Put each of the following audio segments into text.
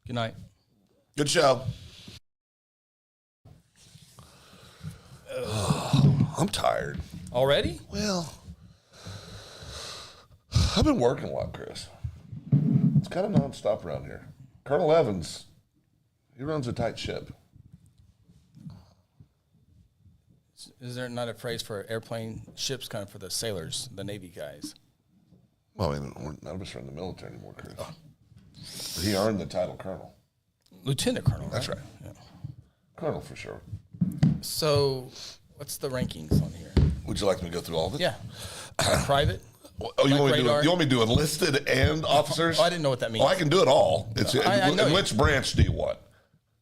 Good night. Good show. I'm tired. Already? Well, I've been working a lot, Chris. It's kind of nonstop around here. Colonel Evans, he runs a tight ship. Is there not a phrase for airplane ships kind of for the sailors, the Navy guys? Well, I mean, none of us are in the military anymore, Chris. But he earned the title colonel. Lieutenant Colonel, That's right. Yeah. Colonel for sure. So, what's the rankings on here? Would you like me to go through all of it? Yeah. Private? Oh, you Like want me to do radar? you want me to do enlisted and officers? Oh, I didn't know what that means. Oh, I can do it all. It's I know you- which branch do you want?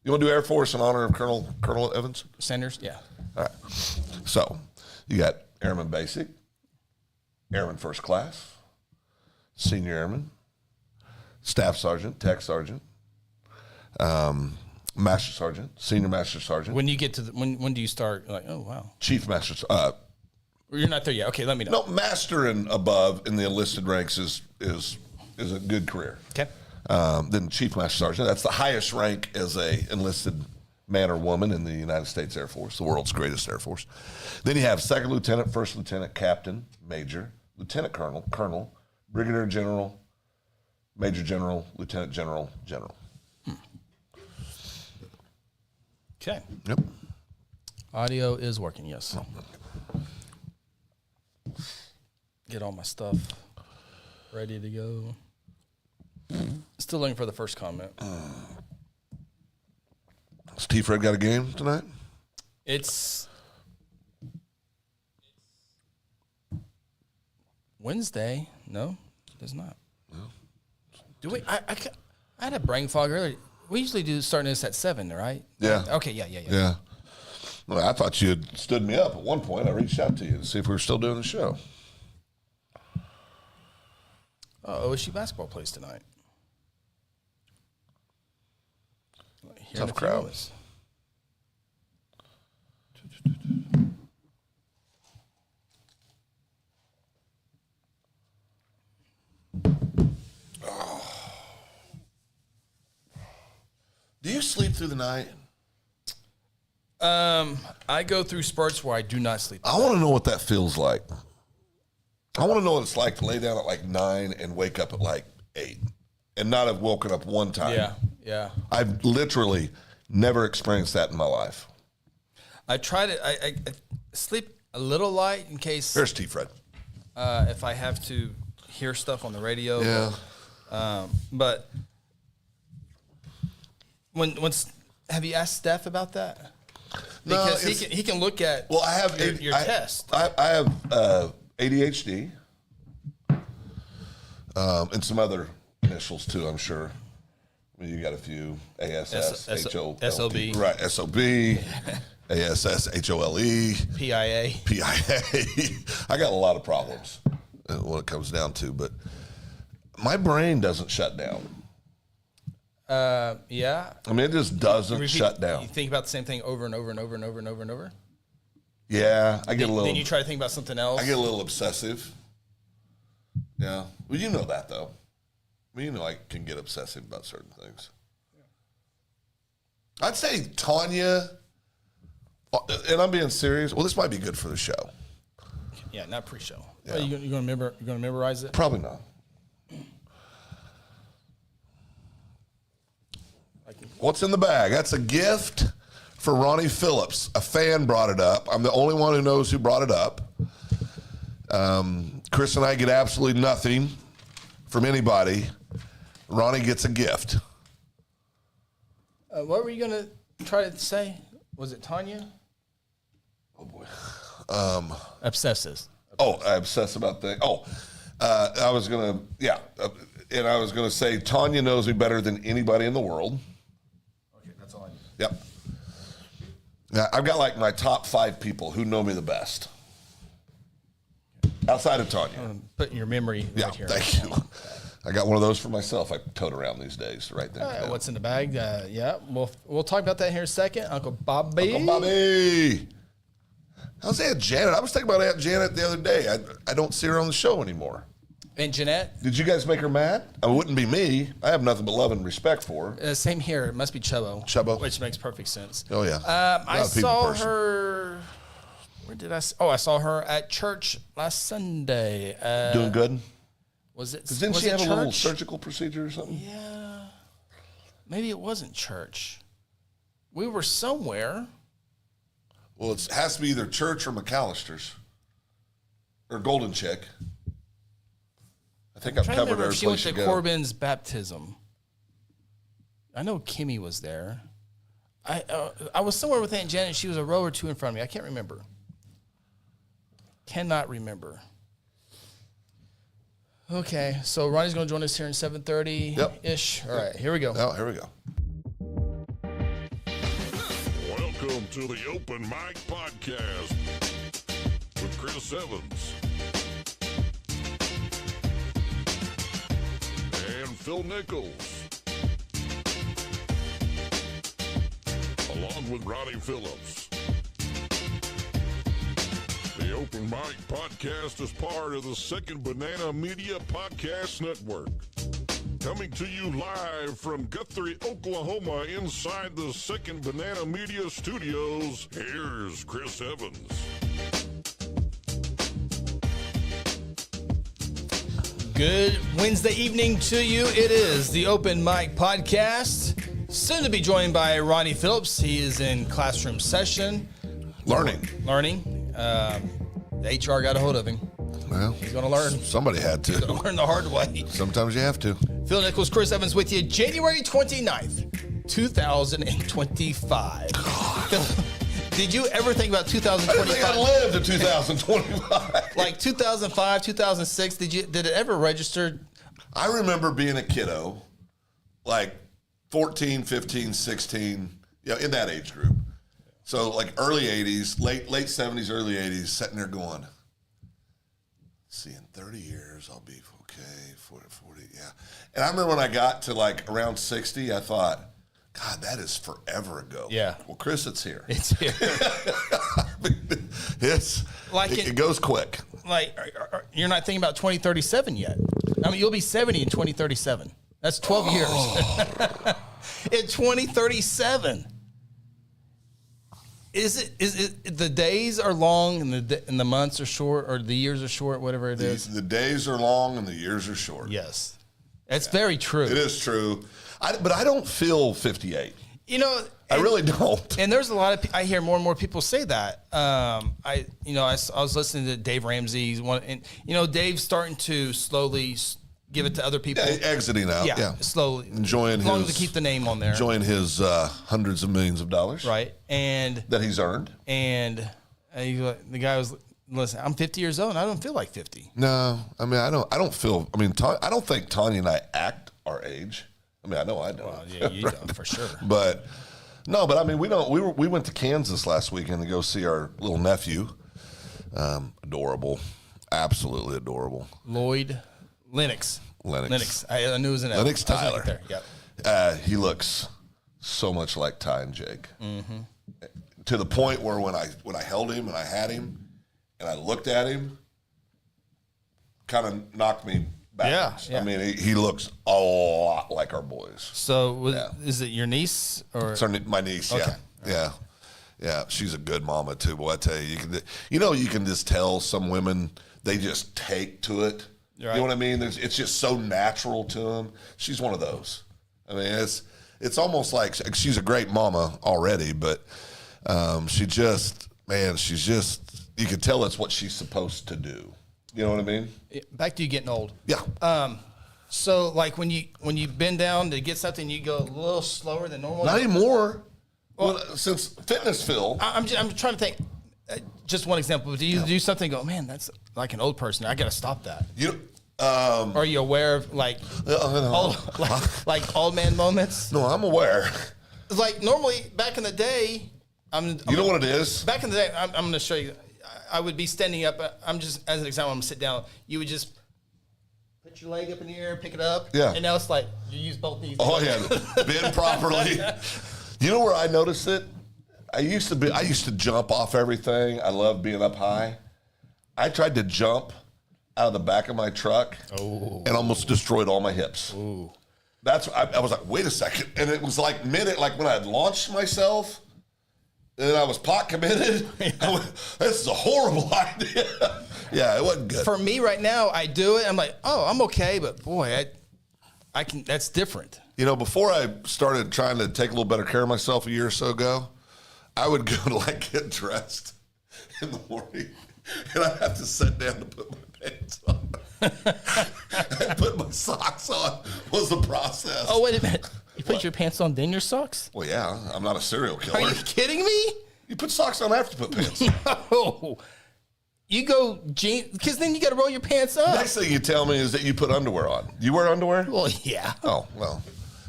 You want to do Air Force in honor of Colonel Evans? Sanders? Yeah. All right. So you got Airman Basic, Airman First Class, Senior Airman, Staff Sergeant, Tech Sergeant, Master Sergeant, Senior Master Sergeant, When you get to when do you start? Like, oh wow, Chief Master. you're not there yet. Okay, let me know. No, Master and above in the enlisted ranks is a good career. Okay. Then Chief Master Sergeant. That's the highest rank as a enlisted man or woman in the United States Air Force, the world's greatest Air Force. Then you have Second Lieutenant, First Lieutenant, Captain, Major, Lieutenant Colonel, Colonel, Brigadier General, Major General, Lieutenant General, General. Okay. Yep. Audio is working. Yes. Get all my stuff ready to go. Still looking for the first comment. Has T-Fred got a game tonight? It's Wednesday. No, it does not. Do we? I had a brain fog earlier. We usually do starting this at 7, right? Yeah. Okay. Yeah. Yeah. Well, I thought you had stood me up at one point. I reached out to you to see if we were still doing the show. OSU basketball plays tonight. Here in Tough a few crowd. moments. Do you sleep through the night? I go through spurts where I do not sleep. I want to know what that feels like. I want to know what it's like to lay down at like 9 and wake up at like 8 and not have woken up one time. Yeah. I've literally never experienced that in my life. I try to. I sleep a little light in case There's T-Fred. if I have to hear stuff on the radio. Yeah. But once have you asked Steph about that? No, Because it's- he can look at Well, I have your test. I have ADHD and some other initials too. I'm sure. I mean, you got a few ASS, HO, SOB. right? SOB, ASS, HOLE, PIA. PIA. I got a lot of problems when it comes down to, but my brain doesn't shut down. Yeah. I mean, it just doesn't Repeat- shut down. You think about the same thing over and over and over and over and over and over. Yeah, I get a little. Then you try to think about something else. I get a little obsessive. Yeah. Well, you know that, though. I mean, you know I can get obsessive about certain things. I'd say Tanya, and I'm being serious. Well, this might be good for the show. Yeah, not pre-show. Yeah. You gonna memorize it? Probably not. What's in the bag? That's a gift for Ronnie Phillips. A fan brought it up. I'm the only one who knows who brought it up. Chris and I get absolutely nothing from anybody. Ronnie gets a gift. What were you gonna try to say? Was it Tanya? Oh, boy. Obsesses. Oh, I obsess about things. I was going to, yeah. And I was going to say, Tanya knows me better than anybody in the world. Okay, that's all I need. Yep. Now, I've got like my top 5 people who know me the best. Outside of Tanya. Put in your memory Yeah, right here. thank you. I got one of those for myself. I tote around these days, right there. What's in the bag? Yeah, we'll talk about that here in a second. Uncle Bobby. Uncle Bobby. How's Aunt Janet? I was thinking about Aunt Janet the other day. I don't see her on the show anymore. And Jeanette? Did you guys make her mad? It wouldn't be me. I have nothing but love and respect for her. Same here. It must be Chubbo. Chubbo. Which makes perfect sense. Oh, yeah. I saw her. Where did I? I saw her at church last Sunday. Doing good? Was it? Didn't she have a little surgical procedure or something? Yeah. Maybe it wasn't church. We were somewhere. Well, it has to be either church or McAllister's or Golden Chick. I think I've covered her. She went to Corbin's baptism. I know Kimmy was there. I was somewhere with Aunt Janet. She was a row or two in front of me. I can't remember. Cannot remember. Okay, so Ronnie's going to join us here in 7:30-ish. All right, here we go. Oh, here we go. Welcome to the Open Mic Podcast with Chris Evans and Phil Nichols, along with Ronnie Phillips. The Open Mic Podcast is part of the Second Banana Media Podcast Network. Coming to you live from Guthrie, Oklahoma, inside the Second Banana Media Studios, here's Chris Evans. Good Wednesday evening to you. It is the Open Mic Podcast. Soon to be joined by Ronnie Phillips. He is in classroom session. Learning. The HR got a hold of him. Well, He's going to learn. somebody had to. Learn the hard way. Sometimes you have to. Phil Nichols, Chris Evans with you. January 29th, 2025. Phil, did you ever think about I didn't think I 2025? lived to 2025. Like 2005, 2006, did it ever register? I remember being a kiddo, like 14, 15, 16, in that age group. So like early 80s, late 70s, early 80s, sitting there going, see, in 30 years, I'll be okay, 40, yeah. And I remember when I got to like around 60, I thought, God, that is forever ago. Yeah. Well, Chris, it's here. It's here. It goes quick. Like, you're not thinking about 2037 yet. I mean, you'll be 70 in 2037. That's 12 years. In 2037. Is it the days are long and the months are short, or the years are short, whatever it is? The days are long and the years are short. Yes. It's very true. It is true. But I don't feel 58. I really don't. And there's a lot of I hear more and more people say that. I was listening to Dave Ramsey, Dave's starting to slowly give it to other people. Yeah, exiting out. Yeah, slowly. Enjoying as long his, as to keep the name on there. Enjoying his hundreds of millions of dollars. Right. And that he's earned. And the guy was, listen, I'm 50 years old and I don't feel like 50. No, I mean, I don't feel, I don't think Tanya and I act our age. I mean, I know I don't. Well, yeah, you don't, for sure. But I mean, we went to Kansas last weekend to go see our little nephew. Adorable. Absolutely adorable. Lennox. I knew it was an L. Lennox Tyler. There. Yep. He looks so much like Ty and Jake. Mm-hmm. To the point where when I held him and I had him and I looked at him, kind of knocked me backwards. Yeah. I mean, he looks a lot like our boys. So is it your niece or? It's my niece. Okay. Yeah. She's a good mama too. Boy, I tell you, you can just tell some women, they just take to it. Right. You know what I mean? It's just so natural to them. She's one of those. I mean, it's almost like she's a great mama already, but she's just, you can tell it's what she's supposed to do. You know what I mean? Back to you getting old. Yeah. So like when you bend down to get something, you go a little slower than normal. Not anymore. Well, since Fitness Phil. I'm trying to think. Just one example. Do you do something and go, man, that's like an old person. I got to stop that. Are you aware of like old man moments? No, I'm aware. It's like normally back in the day, you know what it is? Back in the day, I'm going to show you. I would be standing up. I'm just, as an example, I'm going to sit down. You would just put your leg up in the air, pick it up. Yeah. And now it's like you use both knees. Oh, yeah. Bend properly. You know where I noticed it? I used to jump off everything. I love being up high. I tried to jump out of the back of my truck and almost destroyed all my hips. Ooh. I was like, wait a second. And it was like like when I had launched myself and I was pot committed. I went, this is a horrible idea. Yeah, it wasn't good. For me right now, I do it. I'm like, oh, I'm okay. But boy, I can, that's different. You know, before I started trying to take a little better care of myself a year or so ago, I would go to like get dressed in the morning and I'd have to sit down to put my pants on. And put my socks on was the process. Oh, wait a minute. You put your pants on, then your socks? Well, yeah, I'm not a serial killer. Are you kidding me? You put socks on after you put pants on. No. You go jeans, because then you got to roll your pants up. Next thing you tell me is that you put underwear on. You wear underwear? Well, yeah. Oh, well.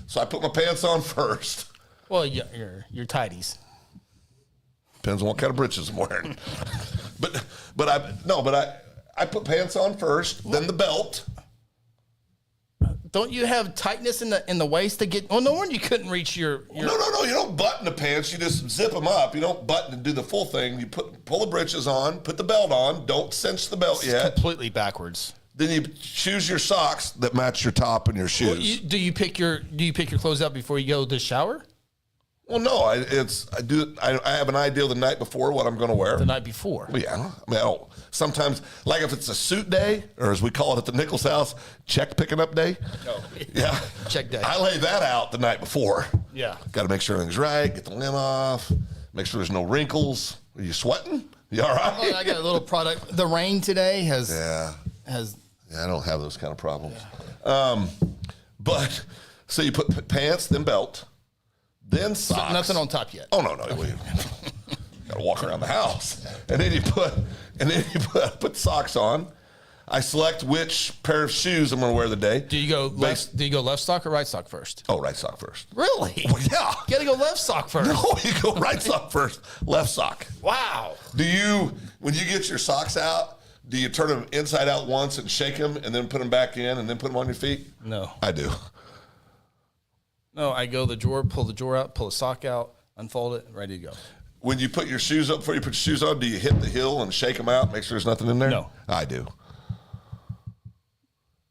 So I put my pants on first. Well, your tighties. Depends on what kind of britches I'm wearing. but I put pants on first, then the belt. Don't you have tightness in the waist to get? Oh, no wonder you couldn't reach your. No. You don't button the pants. You just zip them up. You don't button and do the full thing. You pull the britches on, put the belt on. Don't cinch the belt yet. Completely backwards. Then you choose your socks that match your top and your shoes. Well, do you pick your clothes out before you go to the shower? Well, no. I have an idea the night before what I'm going to wear. The night before. Well, yeah. I mean, sometimes, like if it's a suit day, or as we call it at the Nichols house, check picking up day. Oh, yeah. Check day. I lay that out the night before. Yeah. Got to make sure everything's right, get the lint off, make sure there's no wrinkles. Are you sweating? You all right? Oh, I got a little product. The rain today has. Yeah, I don't have those kind of problems. Yeah. But, so you put pants, then belt, then socks. So nothing on top yet. Oh, no. Got to walk around the house. And then you put socks on. I select which pair of shoes I'm going to wear the day. Do you go left sock or right sock first? Oh, right sock first. Really? Well, yeah. You got to go left sock first. No, you go right sock first, left sock. Wow. When you get your socks out, do you turn them inside out once and shake them and then put them back in and then put them on your feet? No. I do. No, I go the drawer, pull the drawer out, pull a sock out, unfold it, ready to go. When you put your shoes up, before you put your shoes on, do you hit the heel and shake them out, make sure there's nothing in there? No. I do.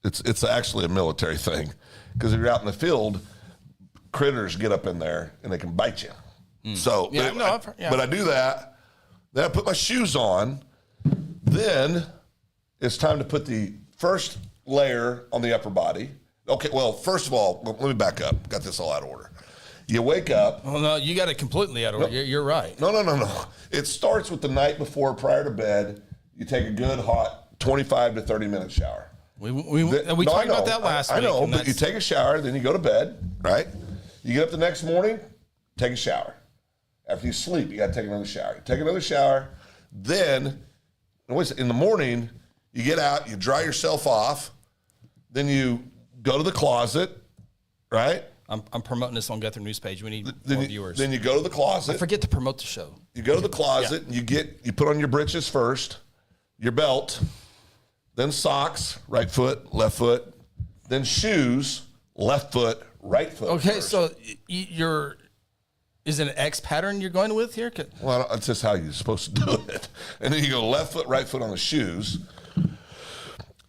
It's actually a military thing, because if you're out in the field, critters get up in there and they can bite you. So, but I do that. Then I put my shoes on. Then it's time to put the first layer on the upper body. Okay, well, first of all, let me back up. Got this all out of order. You wake up. Oh, no, you got it completely out of order. You're right. No. It starts with the night before, prior to bed. You take a good hot 25 to 30 minute shower. We talked about that last week. I know, but you take a shower, then you go to bed, right? You get up the next morning, take a shower. After you sleep, you got to take another shower. You take another shower. Then, in the morning, you get out, you dry yourself off. Then you go to the closet, right? I'm promoting this on Guthrie News page. We need more viewers. Then you go to the closet. I forget to promote the show. You go to the closet, and you put on your britches first, your belt, then socks, right foot, left foot, then shoes, left foot, right foot. Okay, first. so is it an X pattern you're going with here? Well, that's just how you're supposed to do it. And then you go left foot, right foot on the shoes.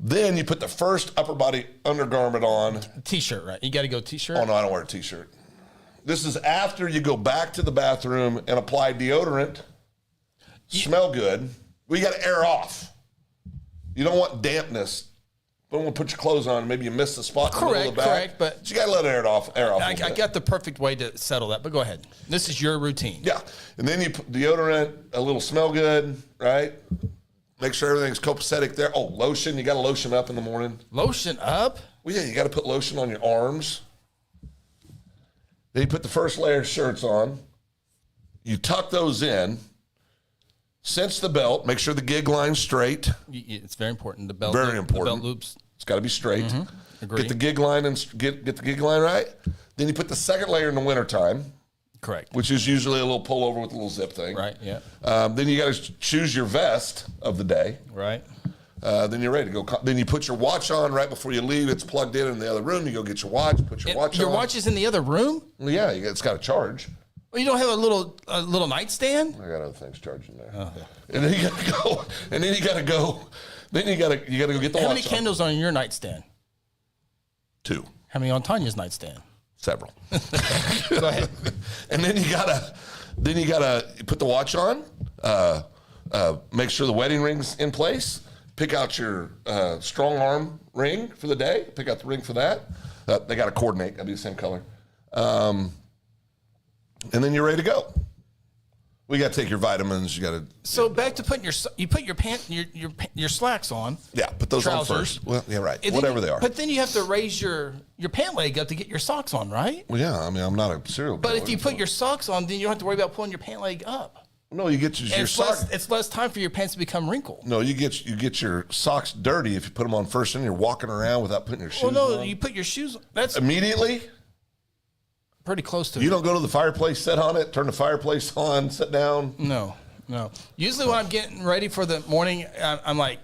Then you put the first upper body undergarment on. T-shirt, right? You got to go T-shirt? Oh, no, I don't wear a T-shirt. This is after you go back to the bathroom and apply deodorant. Smell good. Well, you got to air off. You don't want dampness. Don't want to put your clothes on. Maybe you miss the spot in the middle of the back. Correct, but you got to let it air off. I got the perfect way to settle that, but go ahead. This is your routine. Yeah, and then you put deodorant, a little smell good, right? Make sure everything's copacetic there. Oh, lotion. You got to lotion up in the morning. Lotion up? Well, yeah, you got to put lotion on your arms. Then you put the first layer of shirts on. You tuck those in. Cinch the belt. Make sure the gig line's straight. It's very important. The belt. Very important. The belt loops. It's got to be straight. Mm-hmm. Agree. Get the gig line and get the gig line right. Then you put the second layer in the wintertime. Correct. Which is usually a little pullover with a little zip thing. Right, yeah. Then you got to choose your vest of the day. Right. Then you're ready to go. Then you put your watch on right before you leave. It's plugged in the other room. You go get your watch, put your watch on. Your watch is in the other room? Well, yeah, it's got a charge. Well, you don't have a little nightstand? I got other things charging there. Oh. And then you got to go. And then you got to go. Then you gotta go get the How watch many on. candles are on your nightstand? 2. How many on Tanya's nightstand? Several. Go ahead. And then you gotta put the watch on. Make sure the wedding ring's in place. Pick out your strong arm ring for the day. Pick out the ring for that. They got to coordinate. Got to be the same color. And then you're ready to go. We got to take your vitamins. You got to. So back to putting you put your pants, your slacks on. Yeah, put those Trousers. on first. Well, yeah, right. And Whatever then they are. But then you have to raise your pant leg up to get your socks on, right? Well, yeah, I mean, I'm not a serial But killer, if you put your socks on, then you don't have to worry about pulling your pant leg up. no, you get your And socks. it's less time for your pants to become wrinkled. No, you get your socks dirty if you put them on first, and you're walking around without putting your shoes Well, no, on. you put your shoes. That's Immediately, pretty close to you it. don't go to the fireplace, sit on it, turn the fireplace on, sit down. No. Usually when I'm getting ready for the morning, I'm like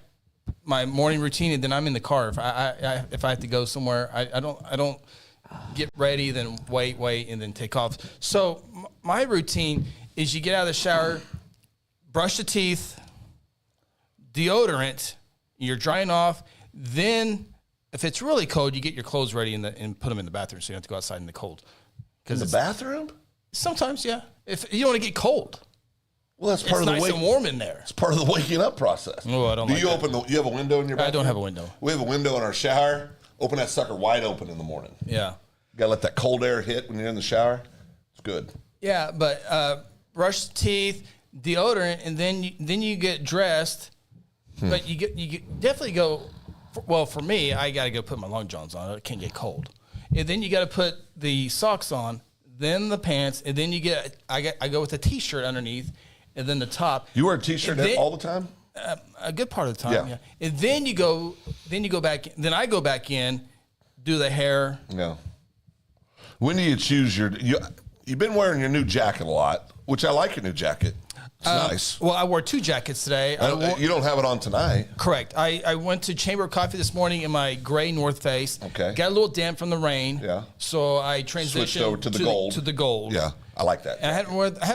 my morning routine, and then I'm in the car. If I have to go somewhere, I don't get ready, then wait, and then take off. So my routine is you get out of the shower, brush the teeth, deodorant, you're drying off. Then if it's really cold, you get your clothes ready and put them in the bathroom, so you don't have to go outside in the cold. In the bathroom? Sometimes, yeah. If you don't want to get cold, Well, that's part it's of the nice wake. and warm in there. It's part of the waking up process. Oh, I don't Do like you that. open the? You have a window in your bathroom? I don't have a window. We have a window in our shower. Open that sucker wide open in the morning. Yeah. You gotta let that cold air hit when you're in the shower. It's good. Yeah, but brush the teeth, deodorant, and then you get dressed. But you definitely go. For me, I got to go put my long johns on. I can't get cold, and then you got to put the socks on, then the pants, and then I go with a t-shirt underneath, and then the top. You wear a t-shirt And then- all the time? A good part of the time, Yeah. yeah. And then you go back. Then I go back in, do the hair. No. When do you choose you've been wearing your new jacket a lot, which I like your new jacket. It's nice. Well, I wore 2 jackets today. You don't have it on tonight. Correct. I went to Chamber of Coffee this morning in my gray North Face. Okay. Got a little damp from the rain. Yeah. So I transitioned Switched over to the gold. To the gold. Yeah, I like that. And I hadn't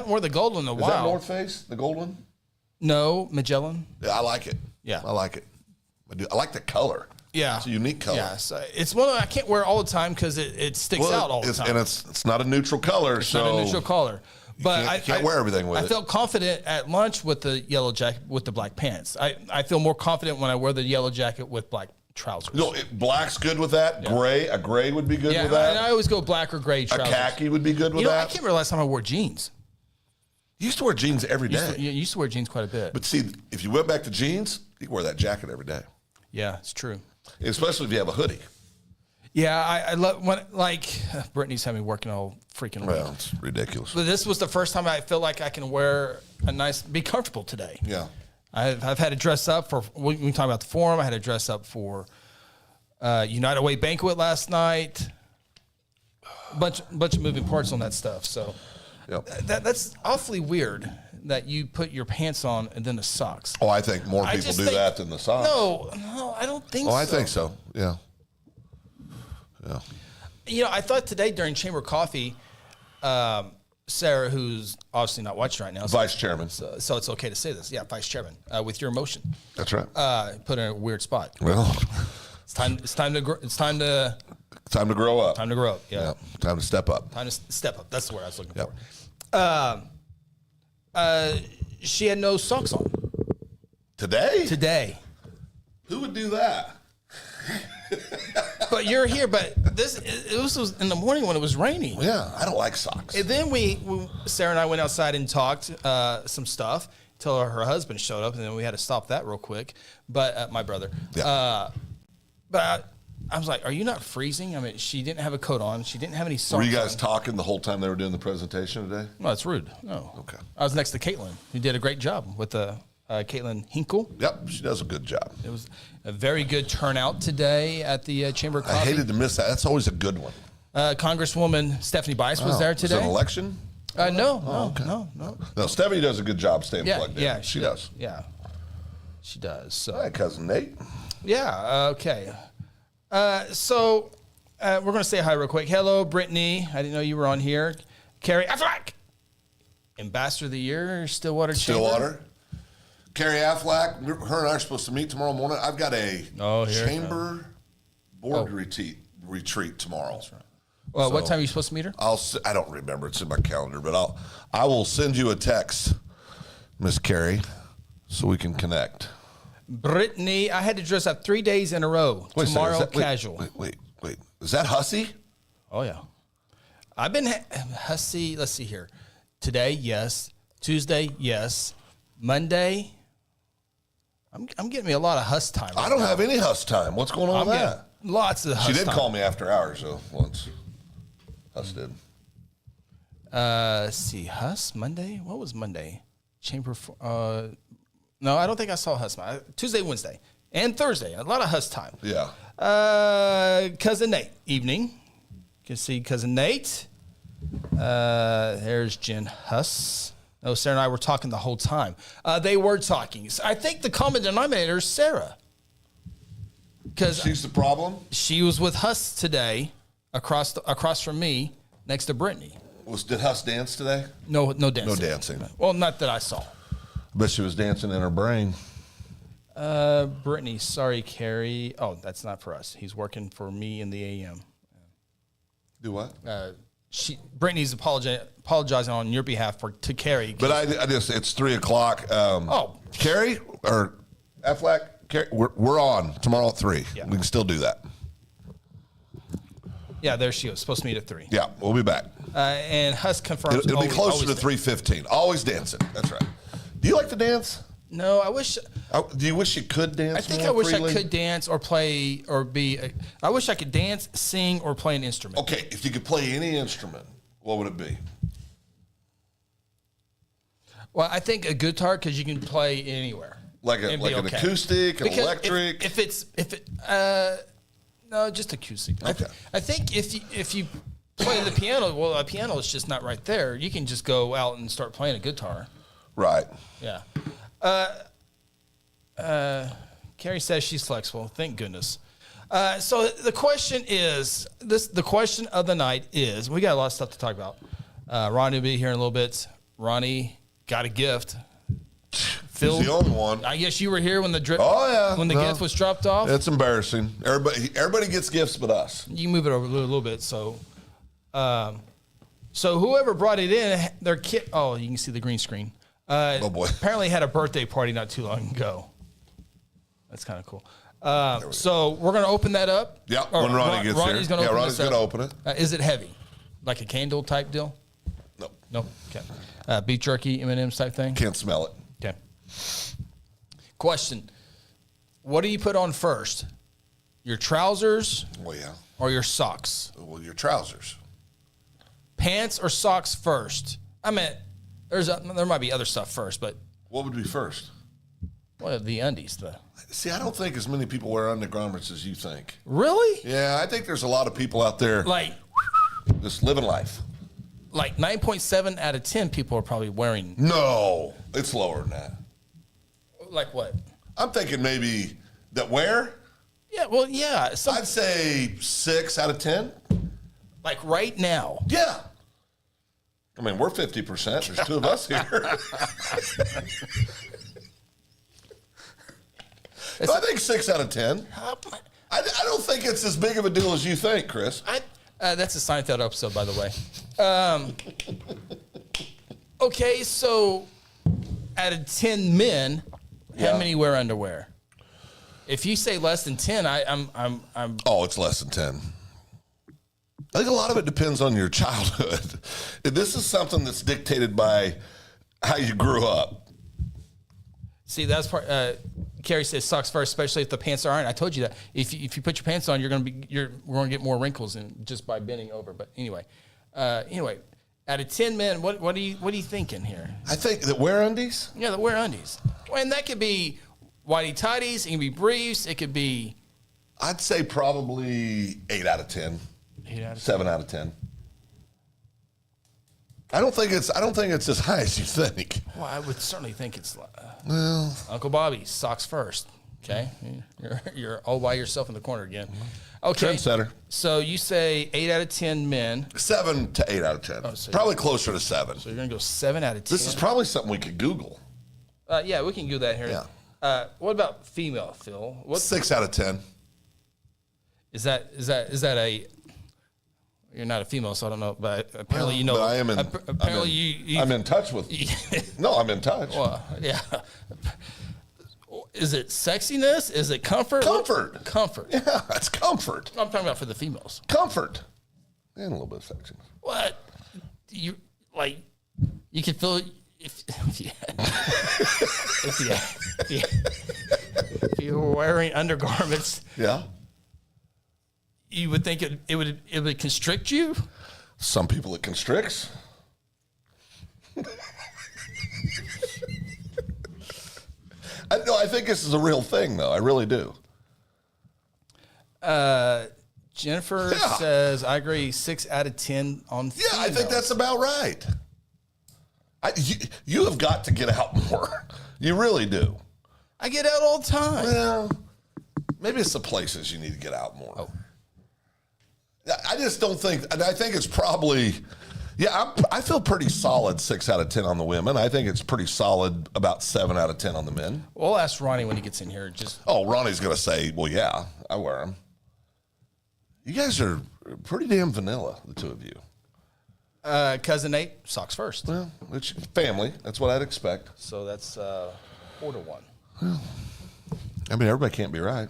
worn the gold in a Is while. that North Face, the gold one? No, Magellan. Yeah, I like it. Yeah. I like it. I like the color. Yeah. It's a unique color. Yeah. So it's one I can't wear all the time because it sticks out all the time. And it's not a neutral color. It's not a neutral color. But you can't wear everything with I it. felt confident at lunch with the yellow jacket with the black pants. I feel more confident when I wear the yellow jacket with black trousers. No, black's good with that. A gray would be good Yeah, with that. and I always go black or gray A trousers. khaki would be good with You know, I that. can't remember the last time I wore jeans. You used to wear jeans every day. You used to wear jeans quite a bit. But see, if you went back to jeans, you could wear that jacket every day, Yeah, it's true. especially if you have a hoodie. Yeah, I love when Brittany's had me working all freaking week. Well, it's ridiculous. But this was the first time I feel like I can wear be comfortable today. Yeah. I've had to dress up for, we can talk about the forum. I had to dress up for United Way Banquet last night. Bunch of moving parts on that stuff. So Yep. that's awfully weird that you put your pants on and then the socks. Oh, I think more I people just do think- that than the socks. No, I don't think Oh, so. I think so. Yeah. Yeah. You know, I thought today during Chamber Coffee, Sarah, who's obviously not watching right now, Vice chairman. so it's okay to say this. Yeah, Vice Chairman, with your emotion, That's right. put in a weird spot. Well, It's time to grow up. time to grow up. Yeah. Yeah. Time to step up. Time to step up. That's the word I was looking Yep. for. She had no socks on today. Who would do that? But you're here. But it was in the morning when it was raining. Yeah, I don't like socks. And then Sarah and I went outside and talked some stuff until her husband showed up, and then we had to stop that real quick. But my brother. Yeah. But I was like, "Are you not freezing?" I mean, she didn't have a coat on. She didn't have any socks. Were you guys on. talking the whole time they were doing the presentation today? No, that's rude. No. Okay. I was next to Caitlin, who did a great job with Caitlin Hinkle. Yep, she does a good job. It was a very good turnout today at the Chamber of Coffee. I hated to miss that. That's always a good one. Congresswoman Stephanie Bice was there Is it today. an election? No. No, Stephanie does a good job staying Yeah, plugged in. yeah, she does. Yeah, she does. So. Hi, cousin Nate. Yeah, okay. So we're going to say hi real quick. Hello, Brittany. I didn't know you were on here. Carrie Affleck, Ambassador of the Year, Stillwater Chamber. Stillwater. Carrie Affleck, her and I are supposed to meet tomorrow morning. I've got a chamber board retreat tomorrow. That's right. Well, what time are you supposed to meet her? I don't remember. It's in my calendar, but I will send you a text, Miss Carrie, so we can connect. Brittany, I had to dress up 3 days in a row. Tomorrow, casual. Wait. Is that Hussy? Oh, yeah. I've been Hussy. Let's see here. Today, yes. Tuesday, yes. Monday, I'm getting me a lot of Huss time. I don't have any Huss time. What's going on with that? Lots of Huss time. She did call me after hours, though, once. Huss did. Let's see. Huss, Monday? What was Monday? Chamber. No, I don't think I saw Huss. Tuesday, Wednesday, and Thursday. A lot of Huss time. Yeah. Cousin Nate, evening. You can see Cousin Nate. There's Jen Huss. No, Sarah and I were talking the whole time. They were talking. I think the common denominator is Sarah. Because she's the problem? She was with Huss today, across from me, next to Brittany. Did Huss dance today? No dancing. No dancing. Well, not that I saw. But she was dancing in her brain. Brittany, sorry, Carrie. Oh, that's not for us. He's working for me in the AM. Do what? Brittany's apologizing on your behalf to Carrie. But I just, it's 3:00. Carrie or Affleck, Carrie, we're on tomorrow at 3. Yeah. We can still do that. Yeah, there she is. Supposed to meet at 3. Yeah, we'll be back. And Huss confirms. It'll be closer to 3:15. Always dancing. That's right. Do you like to dance? No, I wish. Do you wish you could dance? I think I wish freely? I could dance or play or be. I wish I could dance, sing, or play an instrument. Okay, if you could play any instrument, what would it be? Well, I think a guitar because you can play anywhere. Like an acoustic, an electric. No, just acoustic. Okay. I think if you play the piano, well, a piano is just not right there. You can just go out and start playing a guitar. Right. Yeah. Carrie says she's flexible. Thank goodness. So the question is the question of the night is, we got a lot of stuff to talk about. Ronnie will be here in a little bit. Ronnie got a gift. Phil, he's the only one. I guess you were here when the gift was dropped off. It's embarrassing. Everybody gets gifts but us. You can move it over a little bit. So whoever brought it in, their kid. Oh, you can see the green screen. Oh boy! Apparently had a birthday party not too long ago. That's kind of cool. So we're gonna open that up. Yeah, when Ronnie gets Ronnie's here. Ronnie's gonna open it. Is it heavy, like a candle type deal? No. Okay. Beef jerky, M&M's type thing. Can't smell it. Okay. Question: what do you put on first? Your trousers? Well, yeah. Or your socks? Well, your trousers. Pants or socks first? I mean, there might be other stuff first, but what would be first? Well, the undies. See, I don't think as many people wear undergarments as you think. Really? Yeah, I think there's a lot of people out there just living life. Like 9.7 out of 10 people are probably wearing. No, it's lower than that. Like what? I'm thinking maybe that wear. Yeah, well, yeah. I'd say 6 out of 10. Like right now. Yeah. I mean, we're 50%. There's 2 of us here. I think 6 out of 10. I don't think it's as big of a deal as you think, Chris. That's a Seinfeld episode, by the way. Okay, so out of 10 men, how many wear underwear? If you say less than 10, I'm. Oh, it's less than 10. I think a lot of it depends on your childhood. This is something that's dictated by how you grew up. See, that's part. Carrie says socks first, especially if the pants are ironed. I told you that. If you put your pants on, we're going to get more wrinkles just by bending over. But anyway, out of 10 men, what are you thinking here? I think that wear undies. Yeah, the wear undies, and that could be whitey tighties. It can be briefs. It could be. I'd say probably 8 out of 10. 7 out of 10. I don't think it's as high as you think. Well, I would certainly think it's Uncle Bobby, socks first. Okay, you're all by yourself in the corner again. Okay, trendsetter. So you say 8 out of 10 men. 7 to 8 out of 10. So probably closer to 7. So you're gonna go 7 out of 10. This is probably something we could Google. Yeah, we can do that here. Yeah. What about female, Phil? What 6 out of 10. is that a? You're not a female, so I don't know. But apparently, you know. But I am in. Apparently, I'm in touch with. No, I'm in touch. Well, yeah. Is it sexiness? Is it comfort? Comfort. Comfort. Yeah, it's comfort. I'm talking about for the females. Comfort. And a little bit of sexiness. What? You like? You can feel if you were wearing undergarments. Yeah. You would think it would constrict you. Some people it constricts. I think this is a real thing, though. I really do. Jennifer Yeah. says, "I agree. 6 out of 10 on." Yeah, I think females." that's about right. You have got to get out more. You really do. I get out all the time. Well, maybe it's the places you need to get out more. Oh. I just don't think, and I think it's probably, I feel pretty solid 6 out of 10 on the women. I think it's pretty solid about 7 out of 10 on the men. We'll ask Ronnie when he gets in here. Oh, Ronnie's going to say, well, yeah, I wear them. You guys are pretty damn vanilla, the two of you. Cousin Nate, socks first. Well, it's family. That's what I'd expect. So that's 4-1. I mean, everybody can't be right.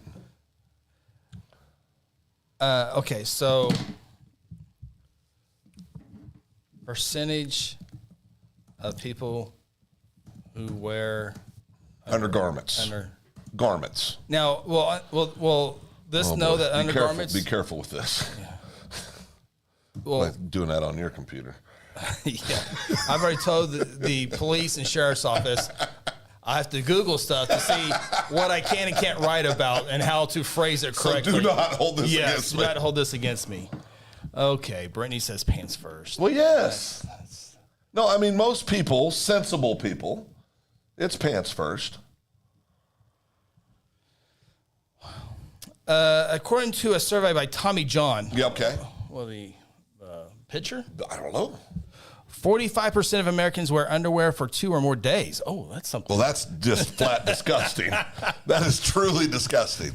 Okay, so percentage of people who wear Undergarments. Garments. Now, well, this Oh, know boy. that Be undergarments. Be careful with this. Well, Like doing that on your computer. yeah, I've already told the police and sheriff's office I have to Google stuff to see what I can and can't write about and how to phrase it correctly. So do not hold this Yes, against do me. not hold this against me. Okay, Brittany says pants first. Well, yes. No, I mean, most people, sensible people, it's pants first. According to a survey by Tommy John, Yeah, okay. well, the picture, I don't know. 45% of Americans wear underwear for 2 or more days. Oh, that's something. Well, that's just flat disgusting. That is truly disgusting.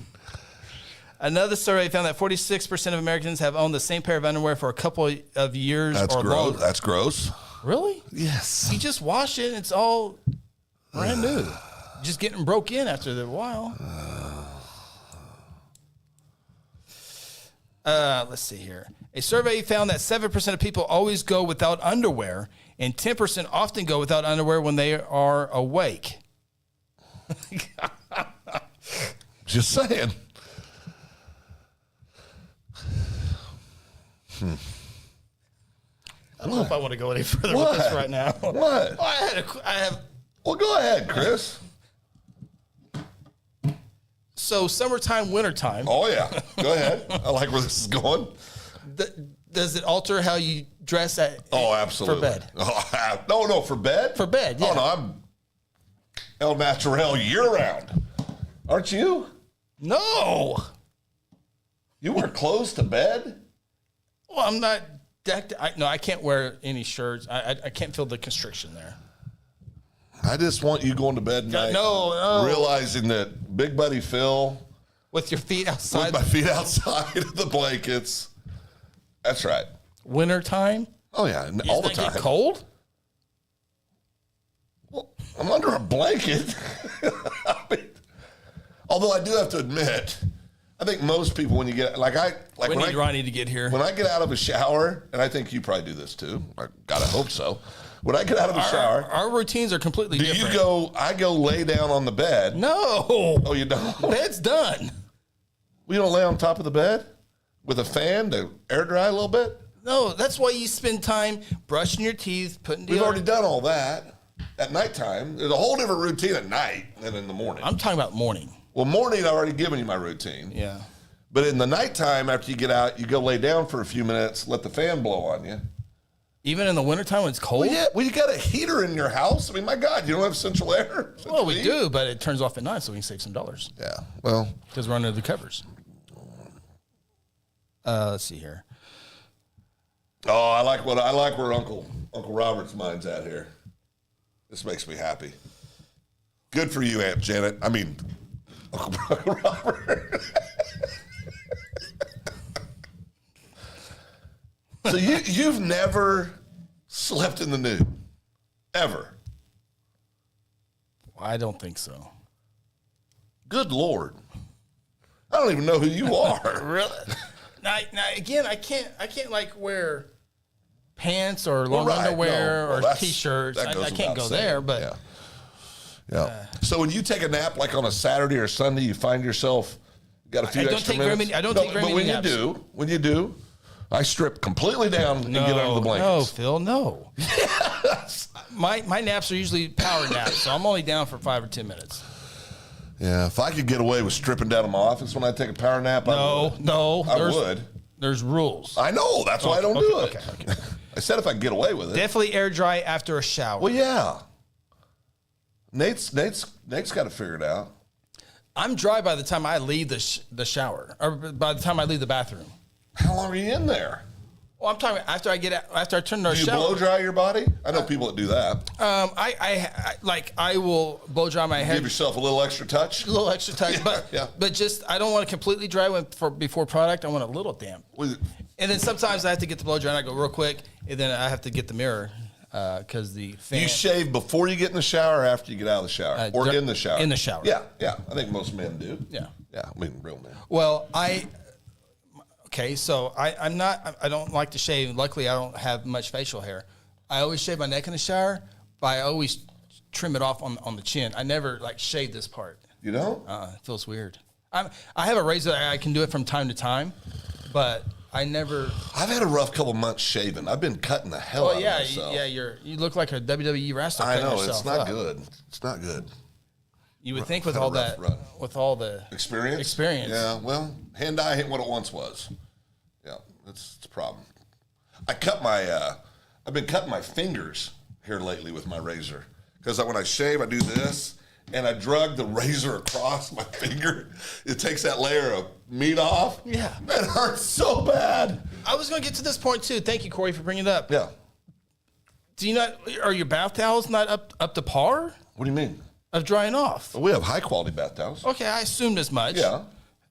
Another survey found that 46% of Americans have owned the same pair of underwear for a couple of years That's or gross. longer. That's gross. Really? Yes. You just wash it and it's all brand new. Just getting broke in after a while. Let's see here. A survey found that 7% of people always go without underwear and 10% often go without underwear when they are awake. Just saying. I don't know if I want to go any further What? with this right now. What? I have. Well, go ahead, Chris. So summertime, wintertime. Oh, yeah. Go ahead. I like where this is going. Does it alter how you dress at? Oh, absolutely. For bed. Oh, no, for bed? For bed, yeah. Oh, no, I'm El Natural year-round. Aren't you? No. You wear clothes to bed? Well, I'm not decked. I can't wear any shirts. I can't feel the constriction there. I just want you going to bed at night. No. Realizing that Big Buddy Phil, With your feet with outside. my feet outside of the blankets. That's right. Wintertime. Oh, yeah, all the Does that time. get cold? Well, I'm under a blanket. I mean, although I do have to admit, I think most people, when you get, We need Ronnie to get here. when I get out of a shower, and I think you probably do this too. I gotta hope so. When I get out of a shower, Our routines are completely do different. you go? I go lay down on the bed. No. Oh, you don't? Bed's done. We don't lay on top of the bed with a fan to air dry a little bit. No, that's why you spend time brushing your teeth, putting We've deodorant. already done all that at nighttime. There's a whole different routine at night than in the morning. I'm talking about morning. Well, morning I've already given you my routine. Yeah. But in the nighttime, after you get out, you go lay down for a few minutes, let the fan blow on you. Even in the wintertime when it's cold? Well, yeah, well, you got a heater in your house. I mean, my God, you don't have central air? Well, we do, but it turns off at night so we can save some dollars Yeah, well, because we're under the covers. Let's see here. oh, I like where Uncle Robert's mind's at here. This makes me happy. Good for you, Aunt Janet. I mean, Uncle Robert. So you've never slept in the nude, ever? I don't think so. Good Lord. I don't even know who you are. Really? Now, again, I can't like wear pants or long Right, underwear no. Well, or t-shirts. that I goes can't without go saying. there, but Yeah. So when you take a nap, like on a Saturday or Sunday, you find yourself got a few I don't extra take very minutes. many- I don't take very but many when naps. when you do, I strip completely down and get under the no, blankets. Phil, no. My naps are usually power naps, so I'm only down for 5 or 10 minutes. Yeah, if I could get away with stripping down in my office when I take a power nap, I would. I would. There's rules. I know. That's why I don't do it. Okay. I said if I could get away with it. Definitely air dry after a shower. Well, yeah. Nate's got to figure it out. I'm dry by the time I leave the shower, or by the time I leave the bathroom. How long are you in there? Well, I'm talking after I turn the Do you shower. blow dry your body? I know people that do that. I will blow dry my head. Give yourself a little extra touch. A little extra touch, but just I don't want to completely dry before product. I want a little damp. And then sometimes I have to get the blow dry and I go real quick, and then I have to get the mirror because the fan. You shave before you get in the shower or after you get out of the shower? Or in the shower? In the shower. Yeah. I think most men do. Yeah. Yeah, I mean, real men. Well, okay, so I don't like to shave. Luckily, I don't have much facial hair. I always shave my neck in the shower, but I always trim it off on the chin. I never like shave this part. You don't? It feels weird. I have a razor. I can do it from time to time, but I never. I've had a rough couple months shaving. I've been cutting the hell out of myself. You look like a WWE wrestler. I know, yourself it's not up. good. It's not good. You would think with had a all rough that, run. with all the Experience? Yeah, well, hand-eye ain't what it once was. Yeah, it's a problem. I've been cutting my fingers here lately with my razor. Because when I shave, I do this, and I drug the razor across my finger. It takes that layer of meat off. Yeah. It hurts so bad. I was going to get to this point too. Thank you, Corey, for bringing it up. Yeah. Are your bath towels not up to par What do you mean? of drying off? We have high-quality bath towels. Okay, I assumed as much. Yeah.